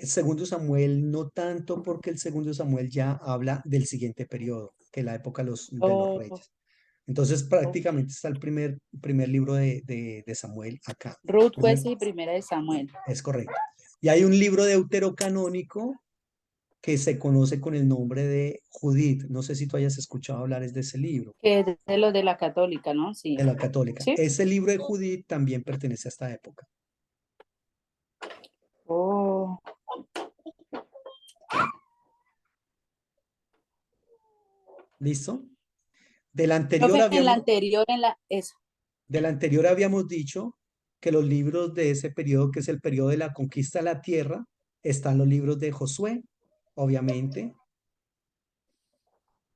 Speaker 1: Segundo Samuel no tanto porque el segundo Samuel ya habla del siguiente periodo, que es la época de los
Speaker 2: Oh,
Speaker 1: reyes. Entonces
Speaker 2: ok.
Speaker 1: prácticamente está el primer libro de Samuel acá.
Speaker 2: Ruth,
Speaker 1: Primer-
Speaker 2: jueces y primera de Samuel.
Speaker 1: es correcto. Y hay un libro deuterocanónico que se conoce con el nombre de Judith. No sé si tú hayas escuchado hablar es de ese libro,
Speaker 2: Que es de los de la católica, ¿no?
Speaker 1: de
Speaker 2: Sí.
Speaker 1: la católica.
Speaker 2: ¿Sí?
Speaker 1: Ese libro de Judith también pertenece a esta época.
Speaker 2: Oh,
Speaker 1: ¿Listo? Del anterior
Speaker 2: profe, en la
Speaker 1: habíamos,
Speaker 2: anterior, eso,
Speaker 1: Del anterior habíamos dicho que los libros de ese periodo, que es el periodo de la conquista de la tierra, están los libros de Josué, obviamente.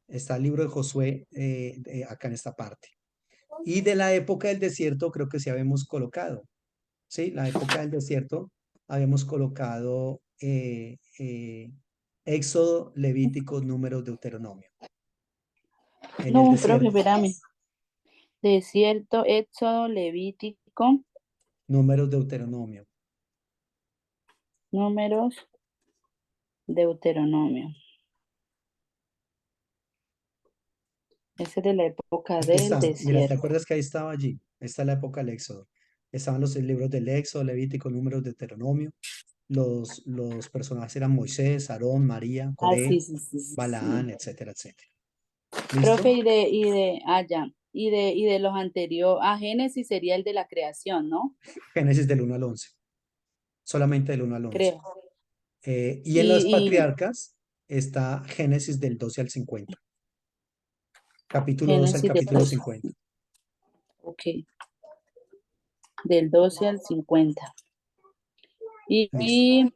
Speaker 1: Está el libro de Josué acá en esta parte. Y de la época del desierto creo que sí habíamos colocado, ¿sí? La época del desierto habíamos colocado Éxodo, Levítico, Números, Deuteronomio. En el
Speaker 2: no, profe,
Speaker 1: desierto,
Speaker 2: espérame. Desierto, Éxodo, Levítico,
Speaker 1: Números, Deuteronomio.
Speaker 2: Números, Deuteronomio. Ese es de la época
Speaker 1: Aquí
Speaker 2: del
Speaker 1: está, mira, ¿te
Speaker 2: desierto.
Speaker 1: acuerdas que ahí estaba allí? Esta es la época del Éxodo. Estaban los libros del Éxodo, Levítico, Números, Deuteronomio. Los personajes eran Moisés, Aarón, María,
Speaker 2: Ah,
Speaker 1: Coré,
Speaker 2: sí, sí, sí, sí, sí.
Speaker 1: Balaán, etcétera, etcétera.
Speaker 2: Profe,
Speaker 1: ¿Listo?
Speaker 2: ya, y de los anteriores, Génesis sería el de la creación, ¿no?
Speaker 1: Génesis del 1 al 11, solamente del 1 al 11.
Speaker 2: Creo.
Speaker 1: Y en las
Speaker 2: Y
Speaker 1: patriarcas está Génesis del 12 al 50, capítulo 12 al
Speaker 2: Génesis del
Speaker 1: capítulo
Speaker 2: 12,
Speaker 1: 50.
Speaker 2: ok, del 12 al 50.
Speaker 1: Listo.
Speaker 2: Y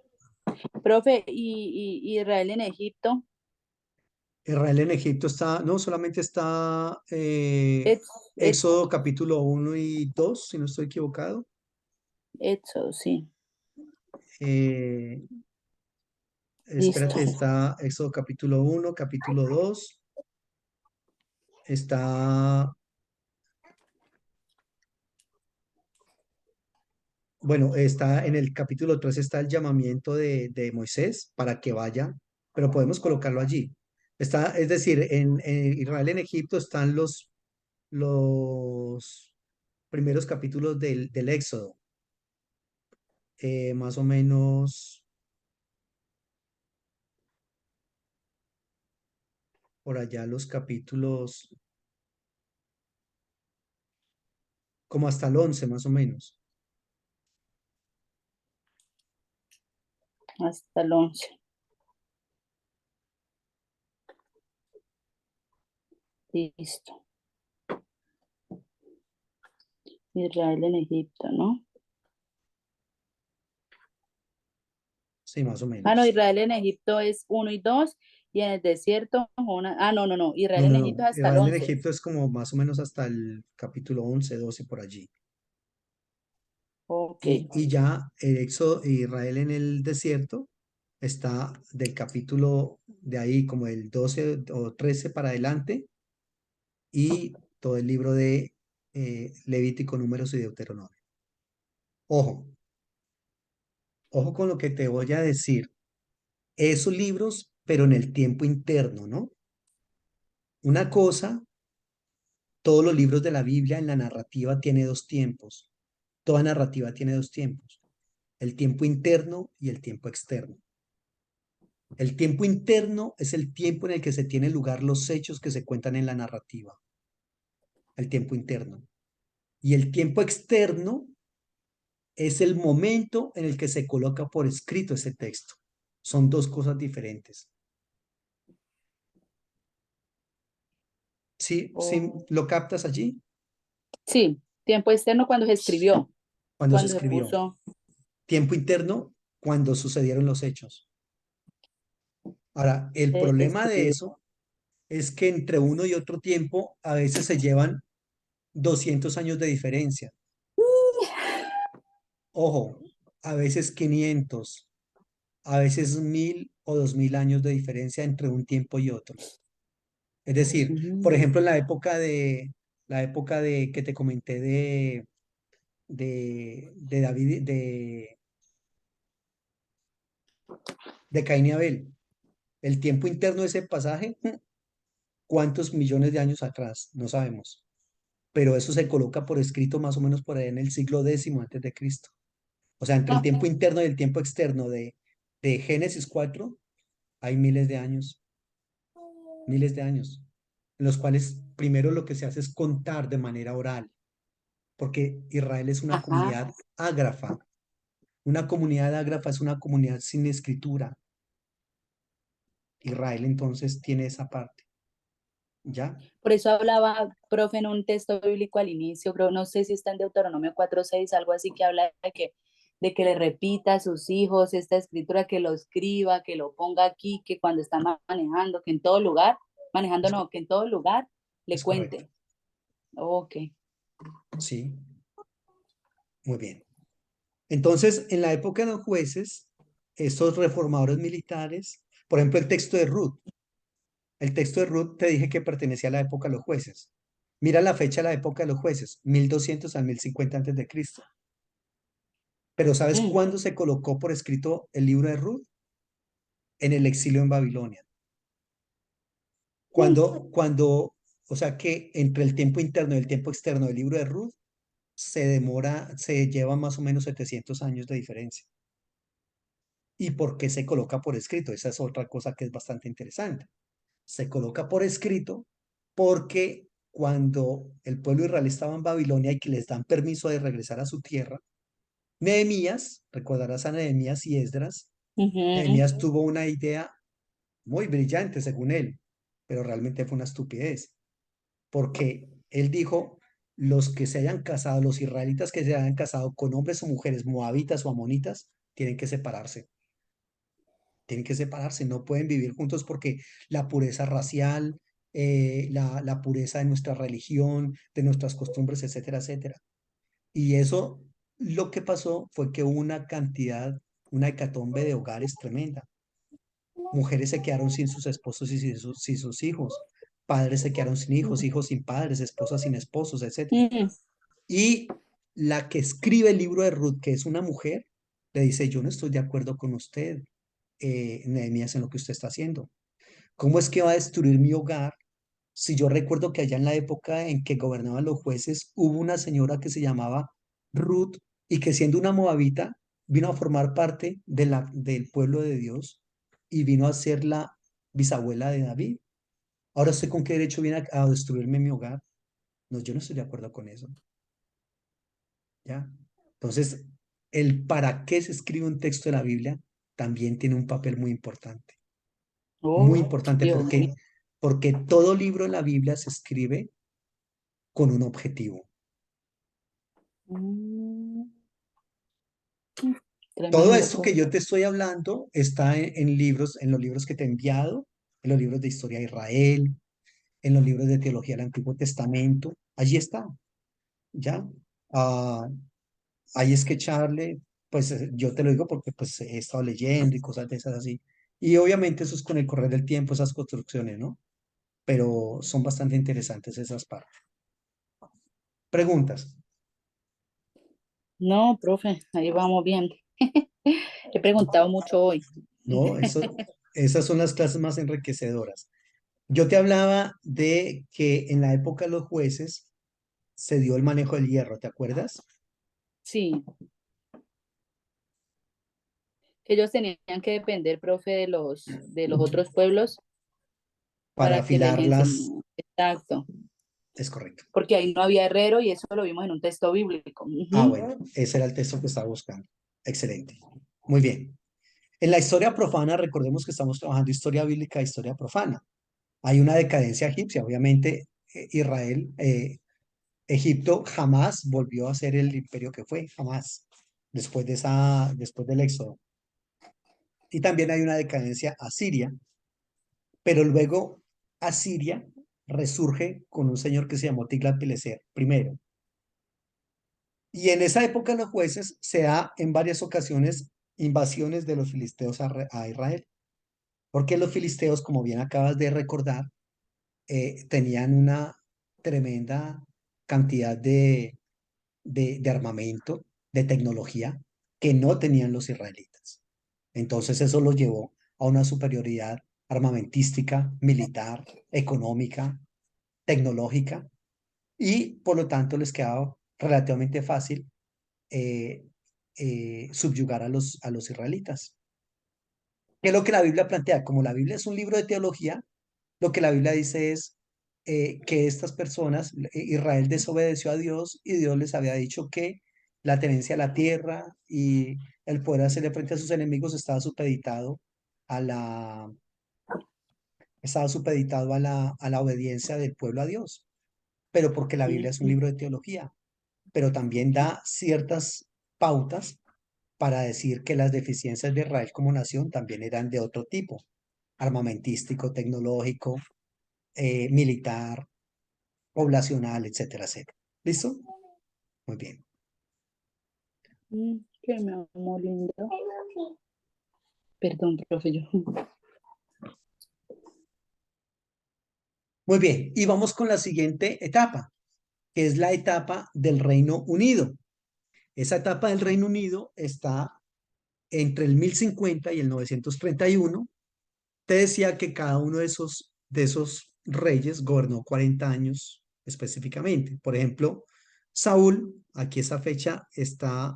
Speaker 2: profe, y Israel en Egipto,
Speaker 1: Israel en Egipto está, no, solamente está
Speaker 2: Ex- Éxodo,
Speaker 1: Éxodo capítulo 1 y 2 si no estoy equivocado.
Speaker 2: Éxodo, sí,
Speaker 1: Eh,
Speaker 2: listo.
Speaker 1: Espérate, está Éxodo capítulo 1 capítulo 2 está, bueno, está en el capítulo 3 está el llamamiento de Moisés para que vaya, pero podemos colocarlo allí. Está, es decir, en Israel en Egipto están los primeros capítulos del Éxodo, más o menos por allá los capítulos, como hasta el 11 más o menos.
Speaker 2: Hasta el 11, listo. Israel en Egipto, ¿no?
Speaker 1: Sí, más o
Speaker 2: Ah, no,
Speaker 1: menos.
Speaker 2: Israel en Egipto es uno y 2 y en el desierto, no, no, no, Israel
Speaker 1: No,
Speaker 2: en
Speaker 1: no,
Speaker 2: Egipto
Speaker 1: no.
Speaker 2: es hasta el
Speaker 1: Israel en
Speaker 2: 11.
Speaker 1: Egipto es como más o menos hasta el capítulo 11 12 por allí.
Speaker 2: Ok,
Speaker 1: Y ya el éxodo Israel en el desierto está del capítulo de ahí como el 12 o 13 para adelante y todo el libro de Levítico, Números y Deuteronomio. Ojo, Ojo con lo que te voy a decir. Esos libros, pero en el tiempo interno, ¿no? Una cosa, todos los libros de la Biblia en la narrativa tiene dos tiempos. Toda narrativa tiene dos tiempos, el tiempo interno y el tiempo externo. El tiempo interno es el tiempo en el que se tienen lugar los hechos que se cuentan en la narrativa, el tiempo interno. Y el tiempo externo es el momento en el que se coloca por escrito ese texto. Son dos cosas diferentes. ¿Sí, sí
Speaker 2: Oh,
Speaker 1: lo captas allí?
Speaker 2: sí, tiempo externo cuando se escribió,
Speaker 1: Cuando se
Speaker 2: cuando se
Speaker 1: escribió.
Speaker 2: puso.
Speaker 1: Tiempo interno, cuando sucedieron los hechos. Ahora, el
Speaker 2: Se
Speaker 1: problema de
Speaker 2: escribió.
Speaker 1: eso es que entre uno y otro tiempo a veces se llevan 200 años de diferencia. Ojo, a veces 500, a veces 1000 o 2000 años de diferencia entre un tiempo y otro. Es
Speaker 2: Dios
Speaker 1: decir, por
Speaker 2: mío.
Speaker 1: ejemplo, en la época de que te comenté de David, de Caín y Abel, el tiempo interno de ese pasaje, ¿cuántos millones de años atrás? No sabemos. Pero eso se coloca por escrito más o menos por ahí en el siglo X antes de Cristo. O sea, entre el
Speaker 2: Ah,
Speaker 1: tiempo interno y el tiempo externo de Génesis 4 hay miles de años, en los cuales primero lo que se hace es contar de manera oral, porque Israel es una
Speaker 2: ajá.
Speaker 1: comunidad ágrafa. Una comunidad ágrafa es una comunidad sin escritura. Israel entonces tiene esa parte, ¿ya?
Speaker 2: Por eso hablaba, profe, en un texto bíblico al inicio, creo, no sé si está en Deuteronomio 4:6, algo así que habla de que le repita a sus hijos esta escritura, que lo escriba, que lo ponga aquí, que cuando está manejando, que en todo lugar, manejando
Speaker 1: Es, co-
Speaker 2: no, que en todo lugar le
Speaker 1: es correcto,
Speaker 2: cuente. Ok.
Speaker 1: sí, muy bien. Entonces, en la época de los jueces, estos reformadores militares, por ejemplo, el texto de Ruth te dije que pertenecía a la época de los jueces. Mira la fecha de la época de los jueces, 1200 al 1050 antes de Cristo. Pero ¿sabes
Speaker 2: Mm,
Speaker 1: cuándo se colocó por escrito el libro de Ruth? En el exilio en Babilonia.
Speaker 2: mm,
Speaker 1: O sea que entre el tiempo interno y el tiempo externo del libro de Ruth se lleva más o menos 700 años de diferencia. ¿Y por qué se coloca por escrito? Esa es otra cosa que es bastante interesante. Se coloca por escrito porque cuando el pueblo israelí estaba en Babilonia y que les dan permiso de regresar a su tierra, Nehemías, recordarás a Nehemías y Esdras,
Speaker 2: ujú.
Speaker 1: Nehemías tuvo una idea muy brillante según él, pero realmente fue una estupidez, porque él dijo, los que se hayan casado, los israelitas que se hayan casado con hombres o mujeres moabitas o amonitas, tienen que separarse, no pueden vivir juntos porque la pureza racial, la pureza de nuestra religión, de nuestras costumbres, etcétera, etcétera. Y eso, lo que pasó fue que hubo una hecatombe de hogares tremenda. Mujeres se quedaron sin sus esposos y sin sus hijos. Padres se quedaron sin hijos, hijos sin padres, esposas sin esposos, etcétera.
Speaker 2: Mm,
Speaker 1: Y la que escribe el libro de Ruth, que es una mujer, le dice, yo no estoy de acuerdo con usted, Nehemías, en lo que usted está haciendo. ¿Cómo es que va a destruir mi hogar si yo recuerdo que allá en la época en que gobernaban los jueces hubo una señora que se llamaba Ruth y que siendo una moabita vino a formar parte del pueblo de Dios y vino a ser la bisabuela de David? Ahora usted con qué derecho viene a destruirme mi hogar. No, yo no estoy de acuerdo con eso, ¿ya? Entonces, el para qué se escribe un texto de la Biblia también tiene un papel muy
Speaker 2: oh,
Speaker 1: importante
Speaker 2: Dios mío.
Speaker 1: porque todo libro de la Biblia se escribe con un objetivo.
Speaker 2: Mm,
Speaker 1: Todo
Speaker 2: tremendo,
Speaker 1: esto que
Speaker 2: profe.
Speaker 1: yo te estoy hablando está en libros, en los libros que te he enviado, en los libros de historia de Israel, en los libros de teología del Antiguo Testamento. Allí está, ¿ya? Ah, Hay es que echarle, pues yo te lo digo porque pues he estado leyendo y cosas de esas así. Y obviamente eso es con el correr del tiempo, esas construcciones, ¿no? Pero son bastante interesantes esas partes. Preguntas.
Speaker 2: No, profe, ahí vamos bien. He preguntado mucho hoy.
Speaker 1: ¿no? Esas son las clases más enriquecedoras. Yo te hablaba de que en la época de los jueces se dio el manejo del hierro, ¿te acuerdas?
Speaker 2: Sí, que ellos tenían que depender, profe, de los otros pueblos
Speaker 1: Para
Speaker 2: para que les
Speaker 1: afilarlas,
Speaker 2: enseñe. Exacto,
Speaker 1: es correcto.
Speaker 2: porque ahí no había herrero y eso lo vimos en un texto bíblico.
Speaker 1: Ah,
Speaker 2: Ujú.
Speaker 1: bueno, ese era el texto que estaba buscando. Excelente. Muy bien. En la historia profana, recordemos que estamos trabajando historia bíblica e historia profana. Hay una decadencia egipcia, obviamente Egipto jamás volvió a ser el imperio que fue, jamás, después del éxodo. Y también hay una decadencia asiria, pero luego Asiria resurge con un señor que se llamó Tiglat-Pileser primero. Y en esa época los jueces se da en varias ocasiones invasiones de los filisteos a Israel, porque los filisteos, como bien acabas de recordar, tenían una tremenda cantidad de armamento, de tecnología, que no tenían los israelitas. Entonces eso los llevó a una superioridad armamentística, militar, económica, tecnológica, y por lo tanto les quedaba relativamente fácil eh, subyugar a los israelitas. ¿Qué es lo que la Biblia plantea? Como la Biblia es un libro de teología, lo que la Biblia dice es que estas personas, Israel desobedeció a Dios y Dios les había dicho que la tenencia de la tierra y el poder hacerle frente a sus enemigos a la, estaba supeditado a la obediencia del pueblo a Dios, pero porque la Biblia es un
Speaker 2: Ujú.
Speaker 1: libro de teología, pero también da ciertas pautas para decir que las deficiencias de Israel como nación también eran de otro tipo, armamentístico, tecnológico, militar, poblacional, etcétera, etcétera. ¿Listo? Muy bien.
Speaker 2: Qué mi amor lindo. Perdón, profe, yo.
Speaker 1: Muy bien. Y vamos con la siguiente etapa, que es la etapa del Reino Unido. Esa etapa del Reino Unido está entre el 1050 y el 931. Te decía que cada uno de esos reyes gobernó 40 años específicamente. Por ejemplo, Saúl, aquí esa fecha está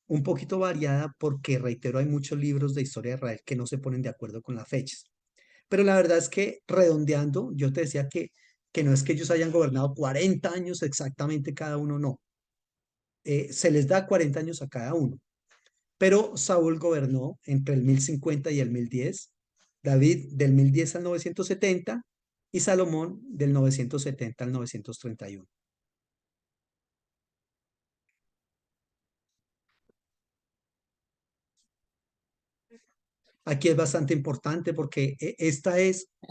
Speaker 1: un poquito variada porque, reitero, hay muchos libros de historia de Israel que no se ponen de acuerdo con las fechas. Pero la verdad es que redondeando, yo te decía que no es que ellos hayan gobernado 40 años exactamente cada uno, no. Se les da 40 años a cada uno. Pero Saúl gobernó entre el 1050 y el 1010, David del 1010 al 970 y Salomón del 970 al 931. Aquí es bastante importante porque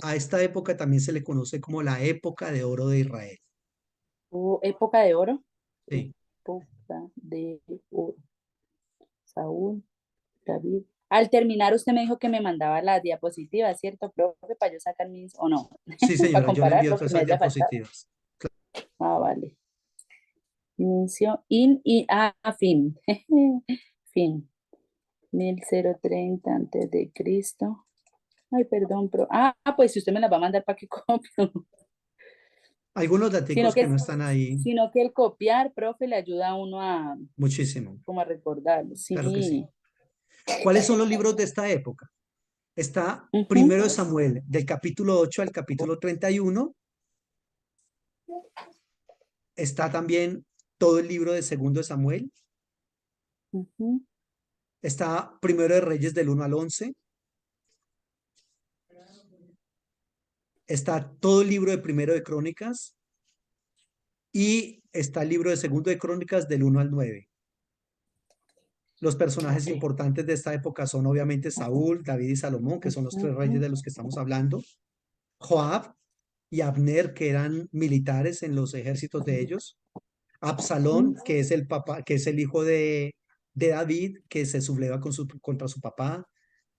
Speaker 1: a esta época también se le conoce como la época de oro de Israel.
Speaker 2: Época de oro.
Speaker 1: Sí,
Speaker 2: Época de oro. Saúl, David. Al terminar, usted me dijo que me mandaba las diapositivas, ¿cierto, profe? Para yo sacar mis, o no,
Speaker 1: sí,
Speaker 2: para
Speaker 1: señora, yo le
Speaker 2: comparar
Speaker 1: envío
Speaker 2: lo que
Speaker 1: todas
Speaker 2: me
Speaker 1: esas
Speaker 2: haya faltado.
Speaker 1: diapositivas.
Speaker 2: Ah, vale. Inicio, fin. Fin. 1030 antes de Cristo. Ay, perdón, pues si usted me las va a mandar para que copio.
Speaker 1: Algunos
Speaker 2: Sino
Speaker 1: daticos que
Speaker 2: que,
Speaker 1: no están ahí,
Speaker 2: sino que el copiar, profe, le ayuda a uno
Speaker 1: muchísimo.
Speaker 2: como a recordarlo.
Speaker 1: Claro que
Speaker 2: Sí.
Speaker 1: sí. ¿Cuáles son los libros de esta época? Está
Speaker 2: Ujú,
Speaker 1: Primero de Samuel, del capítulo 8 al capítulo 31. Está también todo el libro de Segundo de Samuel.
Speaker 2: ujú.
Speaker 1: Está Primero de Reyes del 1 al 11. Está todo el libro de Primero de Crónicas. Y está el libro de Segundo de Crónicas del 1 al 9. Los personajes
Speaker 2: Ok.
Speaker 1: importantes de esta época son obviamente Saúl, David y Salomón, que son los tres reyes
Speaker 2: Ujú,
Speaker 1: de los que estamos hablando. Joab y Abner, que eran militares en los ejércitos de ellos. Absalón,
Speaker 2: ujú,
Speaker 1: que es el papá, que es el hijo de David, que se subleva contra su papá,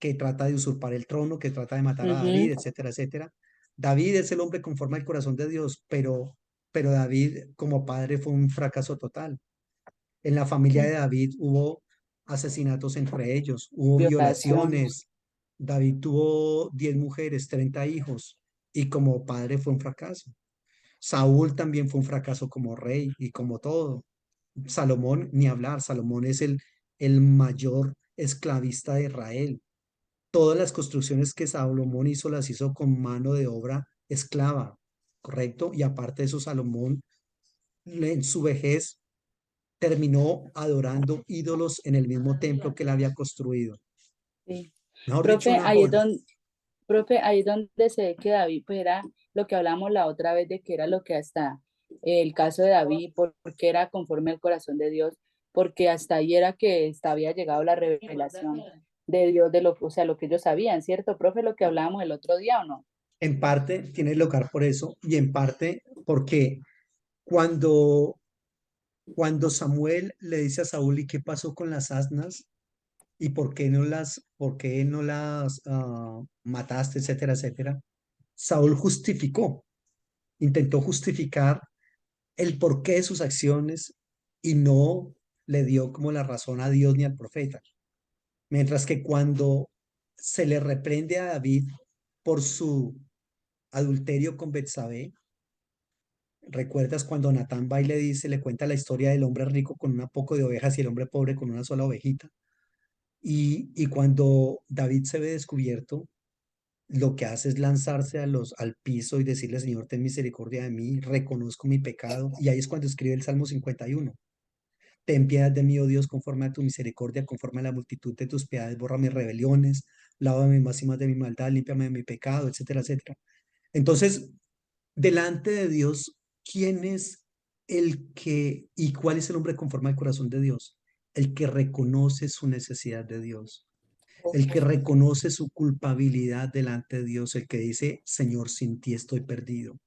Speaker 1: que trata de usurpar el trono, que trata de matar a
Speaker 2: ujú,
Speaker 1: David, etcétera, etcétera. David es el hombre conforme al corazón de Dios, pero David como padre fue un fracaso total. En la familia de
Speaker 2: sí.
Speaker 1: David hubo asesinatos entre ellos, hubo
Speaker 2: violaciones.
Speaker 1: violaciones. David tuvo 10 mujeres, 30 hijos, y como padre fue un fracaso. Saúl también fue un fracaso como rey y como todo. Salomón, ni hablar, Salomón es el mayor esclavista de Israel. Todas las construcciones que Salomón hizo las hizo con mano de obra esclava, ¿correcto? Y aparte de eso, Salomón en su vejez terminó adorando ídolos en el mismo templo que él había construido.
Speaker 2: Sí.
Speaker 1: Mejor dicho,
Speaker 2: Profe,
Speaker 1: una
Speaker 2: ahí es
Speaker 1: joya.
Speaker 2: donde, profe, ahí es donde se ve que David, pues era lo que hablamos la otra vez de que era lo que hasta el caso de David, porque era conforme al corazón de Dios, porque hasta ahí era que había llegado la revelación de Dios, de lo, o sea, lo que ellos sabían, ¿cierto, profe? Lo que hablábamos el otro día, ¿o no?
Speaker 1: En parte tiene lugar por eso y en parte porque cuando, cuando Samuel le dice a Saúl, ¿y qué pasó con las asnas? ¿Y por qué no las mataste, etcétera, etcétera? Saúl justificó, intentó justificar el porqué de sus acciones y no le dio como la razón a Dios ni al profeta. Mientras que cuando se le reprende a David por su adulterio con Betsabé, ¿recuerdas cuando Natán va y le dice, le cuenta la historia del hombre rico con un poco de ovejas y el hombre pobre con una sola ovejita? Y cuando David se ve descubierto, lo que hace es lanzarse al piso y decirle, Señor, ten misericordia de mí, reconozco mi pecado. Y ahí es cuando escribe el Salmo 51. Ten piedad de mí, oh Dios, conforme a tu misericordia, conforme a la multitud de tus piedades, borra mis rebeliones, lávame más y más de mi maldad, límpiame de mi pecado, etcétera, etcétera. Entonces, delante de Dios, ¿quién es el que y cuál es el hombre conforme al corazón de Dios? El que reconoce su necesidad de Dios, el que reconoce su culpabilidad delante de Dios, el que dice, Señor, sin ti estoy perdido.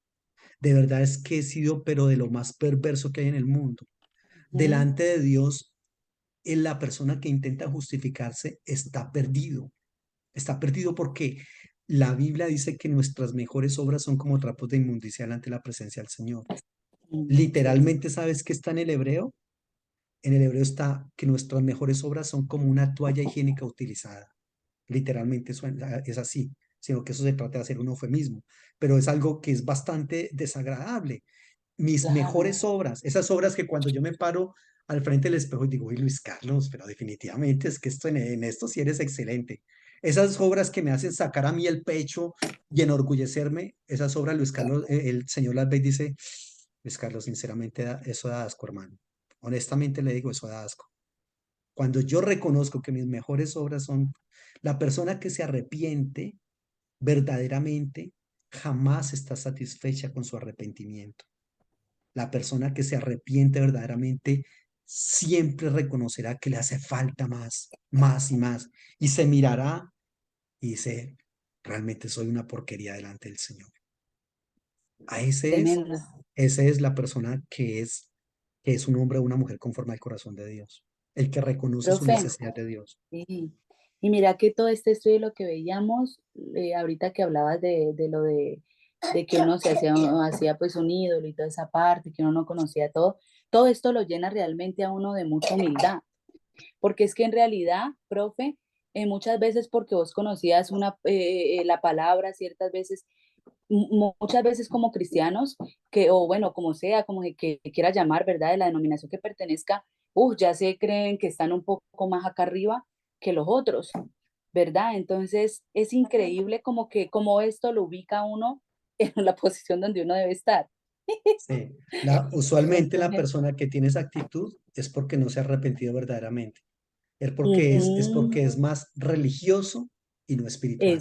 Speaker 1: De verdad es que he sido, pero de lo más perverso que hay en el mundo.
Speaker 2: Ujú,
Speaker 1: Delante de Dios, la persona que intenta justificarse está perdido porque la Biblia dice que nuestras mejores obras son como trapos de inmundicia delante de la presencia del Señor.
Speaker 2: sí,
Speaker 1: Literalmente, ¿sabes qué está en el hebreo? En el hebreo está que nuestras mejores obras son como una toalla higiénica utilizada. Literalmente es así, sino que eso se trata de hacer un eufemismo, pero es algo que es bastante desagradable. Mis
Speaker 2: claro,
Speaker 1: mejores obras, esas obras que cuando yo me paro al frente del espejo y digo, uy, Luis Carlos, pero definitivamente es que en esto sí eres excelente. Esas obras que me hacen sacar a mí el pecho y enorgullecerme, esas obras, Luis Carlos, el señor las ve y dice, Luis Carlos, sinceramente, eso da asco, hermano. Honestamente le digo, eso da asco. Cuando yo reconozco que mis mejores obras son la persona que se arrepiente verdaderamente, jamás está satisfecha con su arrepentimiento. La persona que se arrepiente verdaderamente siempre reconocerá que le hace falta más, más y más. Y se mirará y dice, realmente soy una porquería delante del Señor. A
Speaker 2: tremendo.
Speaker 1: ese es la persona que es un hombre o una mujer conforme al corazón de Dios. El que reconoce su
Speaker 2: Profe,
Speaker 1: necesidad de Dios.
Speaker 2: sí. Y mira que todo este estudio, lo que veíamos, ahorita que hablabas de lo de que uno se hacía pues un ídolo y toda esa parte, que uno no conocía todo, todo esto lo llena realmente a uno de mucha humildad, porque es que en realidad, profe, muchas veces porque vos conocías la palabra, ciertas veces, muchas veces como cristianos, que, o bueno, como sea, como que quiera llamar, ¿verdad? De la denominación que pertenezca, ya se creen que están un poco más acá arriba que los otros, ¿verdad? Entonces es increíble como que como esto lo ubica a uno en la posición donde uno debe estar.
Speaker 1: Sí. Usualmente la
Speaker 2: Entonces,
Speaker 1: persona que tiene esa actitud es porque no se ha arrepentido verdaderamente. Es
Speaker 2: ujú,
Speaker 1: porque es más religioso y no espiritual.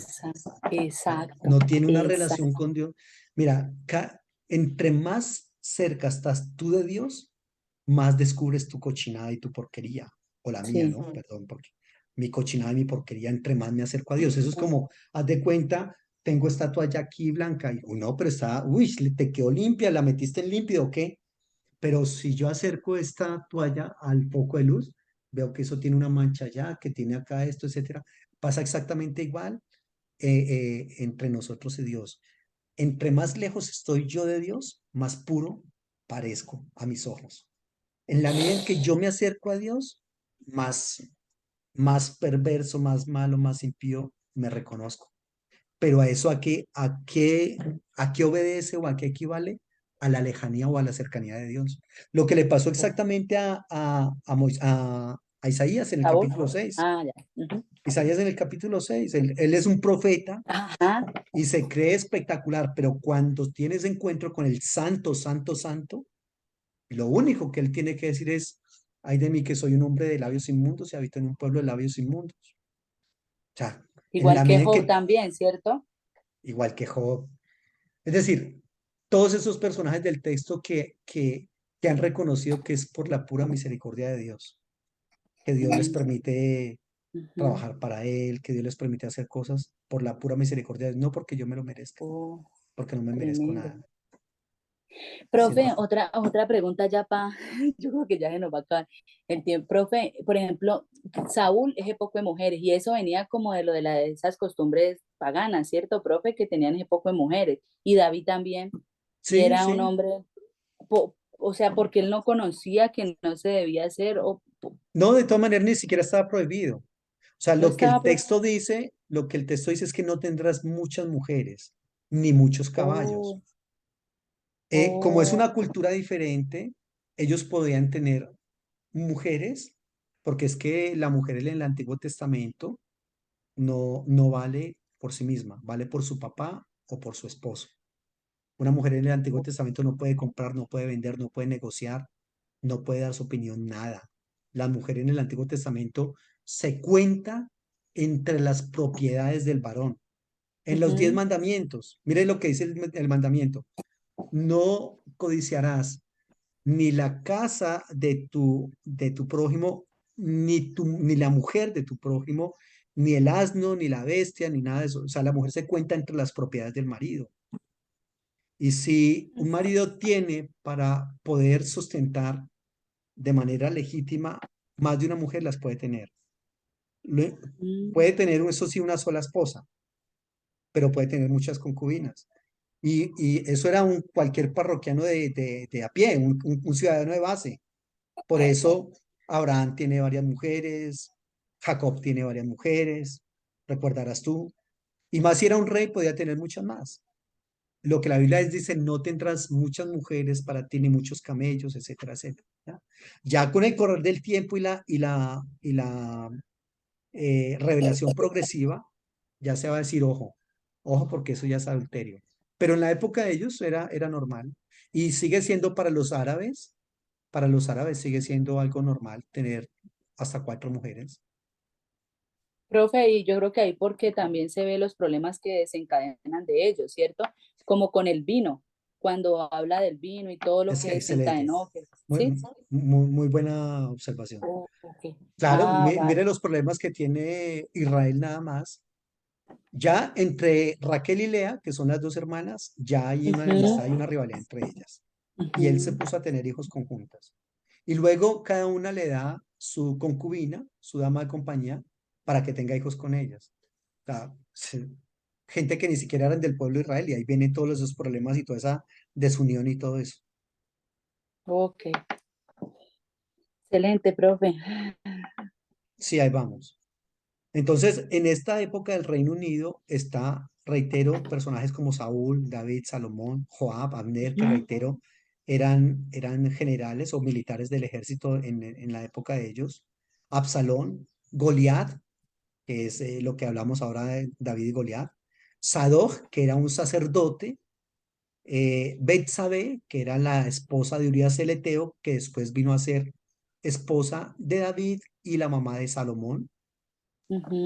Speaker 2: exacto,
Speaker 1: No tiene una relación
Speaker 2: exacto,
Speaker 1: con Dios. Mira, entre más cerca estás tú de Dios, más descubres tu cochinada y tu porquería. O la mía,
Speaker 2: sí,
Speaker 1: ¿no? Perdón, porque mi cochinada y mi porquería, entre más me acerco a Dios. Eso es como, haz de cuenta, tengo esta toalla aquí blanca y, uy, no, pero está, uy, te quedó limpia, la metiste en límpido, ¿o qué? Pero si yo acerco esta toalla al foco de luz, veo que eso tiene una mancha allá, que tiene acá esto, etcétera. Pasa exactamente igual entre nosotros y Dios. Entre más lejos estoy yo de Dios, más puro parezco a mis ojos. En la medida en que yo me acerco a Dios, más más perverso, más malo, más impío, me reconozco. Pero a eso, ¿a qué obedece o a qué equivale? A la lejanía o a la cercanía de Dios. Lo que le pasó exactamente a Isaías en el
Speaker 2: ¿Saúl?
Speaker 1: capítulo 6.
Speaker 2: Ah, ya. Ujú.
Speaker 1: Isaías en el capítulo 6, él es un profeta
Speaker 2: Ajá.
Speaker 1: y se cree espectacular, pero cuando tienes encuentro con el santo, santo, santo, lo único que él tiene que decir es, ay de mí que soy un hombre de labios inmundos y habito en un pueblo de labios inmundos. O sea, en
Speaker 2: Igual
Speaker 1: la
Speaker 2: que
Speaker 1: medida en
Speaker 2: Job
Speaker 1: que,
Speaker 2: también, ¿cierto?
Speaker 1: igual que Job, es decir, todos esos personajes del texto que han reconocido que es por la pura misericordia de Dios, que Dios les
Speaker 2: Mm,
Speaker 1: permite
Speaker 2: ujú.
Speaker 1: trabajar para Él, que Dios les permite hacer cosas por la pura misericordia de Dios, no porque yo me lo merezca,
Speaker 2: Oh,
Speaker 1: porque no me merezco
Speaker 2: tremendo.
Speaker 1: nada,
Speaker 2: Profe,
Speaker 1: sino
Speaker 2: otra pregunta ya para, yo creo que ya se nos va a acabar el tiempo. Profe, por ejemplo, Saúl es poco de mujeres y eso venía como de lo de, de esas costumbres paganas, ¿cierto, profe? Que tenían ese poco de mujeres. Y David también, y
Speaker 1: sí,
Speaker 2: era un
Speaker 1: sí.
Speaker 2: hombre, o sea, porque él no conocía que no se debía hacer o
Speaker 1: No, de todas maneras ni siquiera estaba prohibido. O sea,
Speaker 2: no
Speaker 1: lo que
Speaker 2: estaba...
Speaker 1: el texto dice, lo que el texto dice es que no tendrás muchas mujeres ni muchos caballos.
Speaker 2: Oh,
Speaker 1: Como es
Speaker 2: oh,
Speaker 1: una cultura diferente, ellos podían tener mujeres, porque es que la mujer en el Antiguo Testamento no vale por sí misma, vale por su papá o por su esposo. Una mujer en el Antiguo Testamento no puede comprar, no puede vender, no puede negociar, no puede dar su opinión, nada. La mujer en el Antiguo Testamento se cuenta entre las propiedades del varón. En los 10
Speaker 2: ujú,
Speaker 1: mandamientos, mire lo que dice el mandamiento: no codiciarás ni la casa de tu prójimo, ni la mujer de tu prójimo, ni el asno, ni la bestia, ni nada de eso. O sea, la mujer se cuenta entre las propiedades del marido. Y si un marido tiene para poder sustentar de manera legítima, más de una mujer las puede tener. Lo-
Speaker 2: mm,
Speaker 1: Puede tener, eso sí, una sola esposa, pero puede tener muchas concubinas. Y eso era cualquier parroquiano de a pie, un ciudadano de base. Por eso Abraham tiene varias mujeres, Jacob tiene varias mujeres, recordarás tú. Y más si era un rey, podía tener muchas más. Lo que la Biblia dice, no tendrás muchas mujeres para ti, ni muchos camellos, etcétera, etcétera. Ya con el correr del tiempo y la revelación progresiva, ya se va a decir, ojo, ojo, porque eso ya es adulterio. Pero en la época de ellos era normal. Y sigue siendo para los árabes sigue siendo algo normal tener hasta 4 mujeres.
Speaker 2: profe, y yo creo que ahí porque también se ve los problemas que desencadenan de ellos, ¿cierto? Como con el vino, cuando habla del vino y todo lo
Speaker 1: Es
Speaker 2: que
Speaker 1: excelente.
Speaker 2: desencadenó,
Speaker 1: Muy,
Speaker 2: ¿sí?
Speaker 1: muy buena observación.
Speaker 2: Oh, ok.
Speaker 1: Claro,
Speaker 2: Ah, vale.
Speaker 1: mire los problemas que tiene Israel nada más. Ya entre Raquel y Lea, que son las dos hermanas, ya hay una
Speaker 2: Ujú,
Speaker 1: enemistad y una rivalidad entre ellas. Y él se
Speaker 2: ujú.
Speaker 1: puso a tener hijos conjuntas. Y luego cada una le da su concubina, su dama de compañía, para que tenga hijos con ellas. O sea, gente que ni siquiera eran del pueblo de Israel, y ahí vienen todos esos problemas y toda esa desunión y todo eso.
Speaker 2: Ok, excelente, profe.
Speaker 1: Sí, ahí vamos. Entonces, en esta época del Reino Unido está, reitero, personajes como Saúl, David, Salomón, Joab, Abner, que
Speaker 2: Ujú,
Speaker 1: reitero, eran generales o militares del ejército en la época de ellos. Absalón, Goliat, que es lo que hablamos ahora de David y Goliat. Sadoc, que era un sacerdote. Betsabé, que era la esposa de Urías el Eteo, que después vino a ser esposa de David y la mamá de Salomón.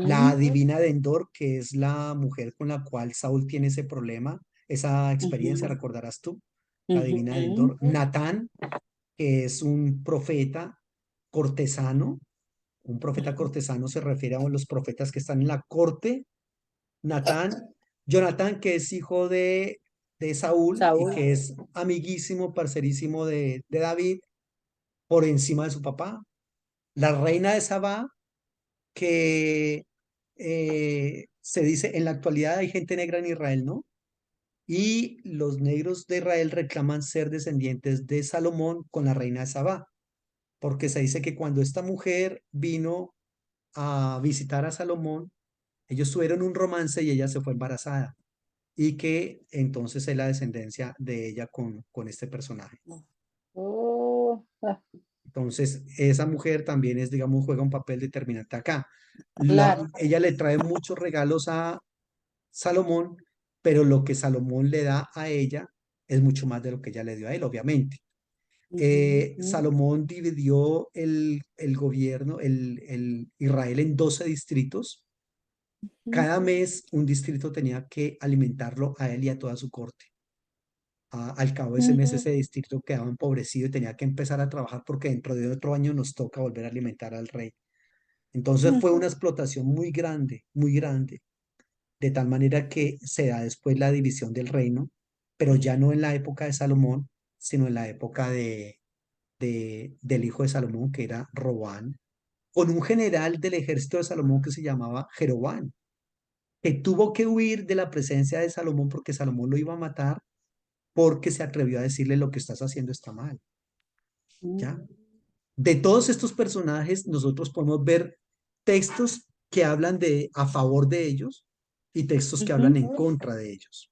Speaker 1: La
Speaker 2: ujú,
Speaker 1: adivina de Endor, que es la mujer con la cual Saúl tiene ese problema, esa experiencia,
Speaker 2: ujú,
Speaker 1: recordarás tú, la adivina de
Speaker 2: ujú,
Speaker 1: Endor. Natán, que es un profeta cortesano. Un profeta
Speaker 2: ujú.
Speaker 1: cortesano se refiere a los profetas que están en la corte. Natán, Jonatán, que es hijo de Saúl y
Speaker 2: Saúl.
Speaker 1: que es amiguísimo, parcerísimo de David, por encima de su papá. La reina de Sabá, que se dice, en la actualidad hay gente negra en Israel, ¿no? Y los negros de Israel reclaman ser descendientes de Salomón con la reina de Sabá, porque se dice que cuando esta mujer vino a visitar a Salomón, ellos tuvieron un romance y ella se fue embarazada y que entonces es la descendencia de ella con este personaje.
Speaker 2: Oh,
Speaker 1: Entonces, esa mujer también es, digamos, juega un papel determinante acá.
Speaker 2: claro.
Speaker 1: Ella le trae muchos regalos a Salomón, pero lo que Salomón le da a ella es mucho más de lo que ella le dio a él, obviamente.
Speaker 2: Ujú,
Speaker 1: Salomón dividió el gobierno, el Israel en 12 distritos.
Speaker 2: ujú,
Speaker 1: Cada mes un distrito tenía que alimentarlo a él y a toda su corte. Al cabo de ese mes
Speaker 2: ujú,
Speaker 1: ese distrito quedaba empobrecido y tenía que empezar a trabajar porque dentro de otro año nos toca volver a alimentar al rey. Entonces fue una
Speaker 2: ujú,
Speaker 1: explotación muy grande, de tal manera que se da después la división del reino, pero ya no en la época de Salomón, sino en la época del hijo de Salomón, que era Robán, con un general del ejército de Salomón que se llamaba Jeroboam, que tuvo que huir de la presencia de Salomón porque Salomón lo iba a matar porque se atrevió a decirle lo que estás haciendo está mal, ¿ya?
Speaker 2: ujú,
Speaker 1: De todos estos personajes, nosotros podemos ver textos que hablan a favor de ellos y textos que hablan en
Speaker 2: ujú,
Speaker 1: contra de ellos,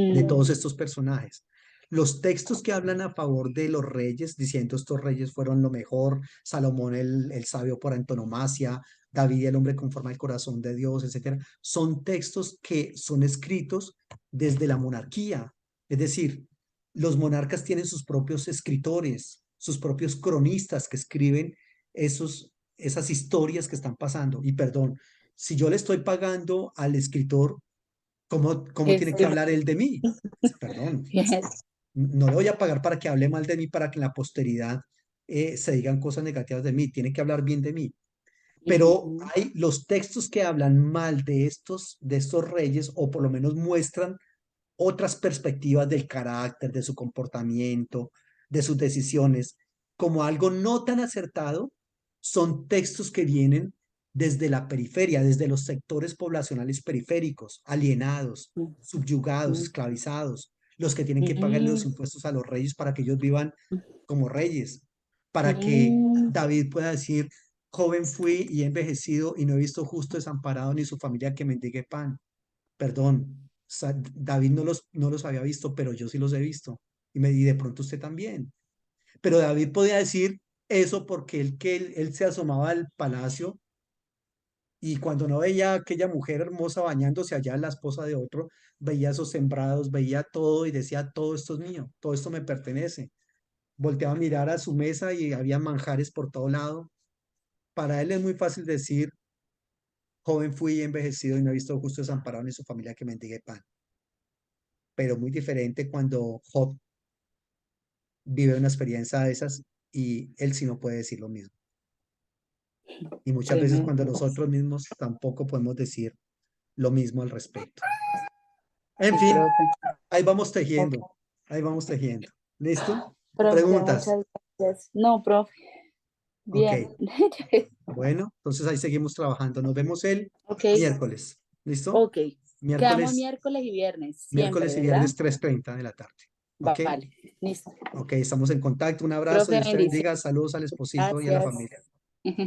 Speaker 1: de todos
Speaker 2: ujú,
Speaker 1: estos personajes. Los textos que hablan a favor de los reyes, diciendo estos reyes fueron lo mejor, Salomón el sabio por antonomasia, David el hombre conforme al corazón de Dios, etcétera, son textos que son escritos desde la monarquía. Es decir, los monarcas tienen sus propios escritores, sus propios cronistas que escriben esas historias que están pasando. Y perdón, si yo le estoy pagando al escritor, ¿cómo tiene que
Speaker 2: eso.
Speaker 1: hablar él de mí? Perdón,
Speaker 2: Bien.
Speaker 1: no le voy a pagar para que hable mal de mí, para que en la posteridad se digan cosas negativas de mí, tiene que hablar bien de mí. Pero
Speaker 2: Ujú,
Speaker 1: hay los textos que hablan mal de estos reyes, o por lo menos muestran otras perspectivas del carácter, de su comportamiento, de sus decisiones, como algo no tan acertado, son textos que vienen desde la periferia, desde los sectores poblacionales periféricos, alienados, subyugados,
Speaker 2: ujú,
Speaker 1: esclavizados, los que tienen que pagarle los
Speaker 2: ujú,
Speaker 1: impuestos a los reyes para que ellos vivan como reyes, para que
Speaker 2: ujú,
Speaker 1: David pueda decir, joven fui y he envejecido y no he visto justo desamparado ni su familia que mendigue pan. Perdón, David no los había visto, pero yo sí los he visto. Y de pronto usted también. Pero David podía decir eso porque él se asomaba al palacio y cuando no veía a aquella mujer hermosa bañándose allá, la esposa de otro, veía esos sembrados, veía todo y decía, todo esto es mío, todo esto me pertenece. Volteaba a mirar a su mesa y había manjares por todo lado. Para él es muy fácil decir, joven fui envejecido y no he visto justo desamparado ni su familia que mendigue pan. Pero muy diferente cuando Job vive una experiencia de esas y él sí no puede decir lo mismo. Y muchas veces cuando
Speaker 2: tremendo.
Speaker 1: nosotros mismos tampoco podemos decir lo mismo al respecto. En
Speaker 2: Sí,
Speaker 1: fin,
Speaker 2: profe.
Speaker 1: ahí vamos
Speaker 2: Ok.
Speaker 1: tejiendo, ahí vamos tejiendo. ¿Listo?
Speaker 2: Profe,
Speaker 1: ¿Preguntas?
Speaker 2: muchas gracias. No, profe,
Speaker 1: Ok,
Speaker 2: bien.
Speaker 1: bueno, entonces ahí seguimos trabajando. Nos vemos el
Speaker 2: Ok,
Speaker 1: miércoles. ¿Listo?
Speaker 2: ok. Quedamos
Speaker 1: Miércoles,
Speaker 2: miércoles y viernes, siempre,
Speaker 1: miércoles y
Speaker 2: ¿verdad?
Speaker 1: viernes 3:30 de la tarde. ¿Ok?
Speaker 2: Vale, listo.
Speaker 1: Ok, estamos en contacto. Un abrazo,
Speaker 2: Profe,
Speaker 1: Dios te
Speaker 2: bendiciones.
Speaker 1: bendiga. Saludos al esposito y a la
Speaker 2: Gracias.
Speaker 1: familia.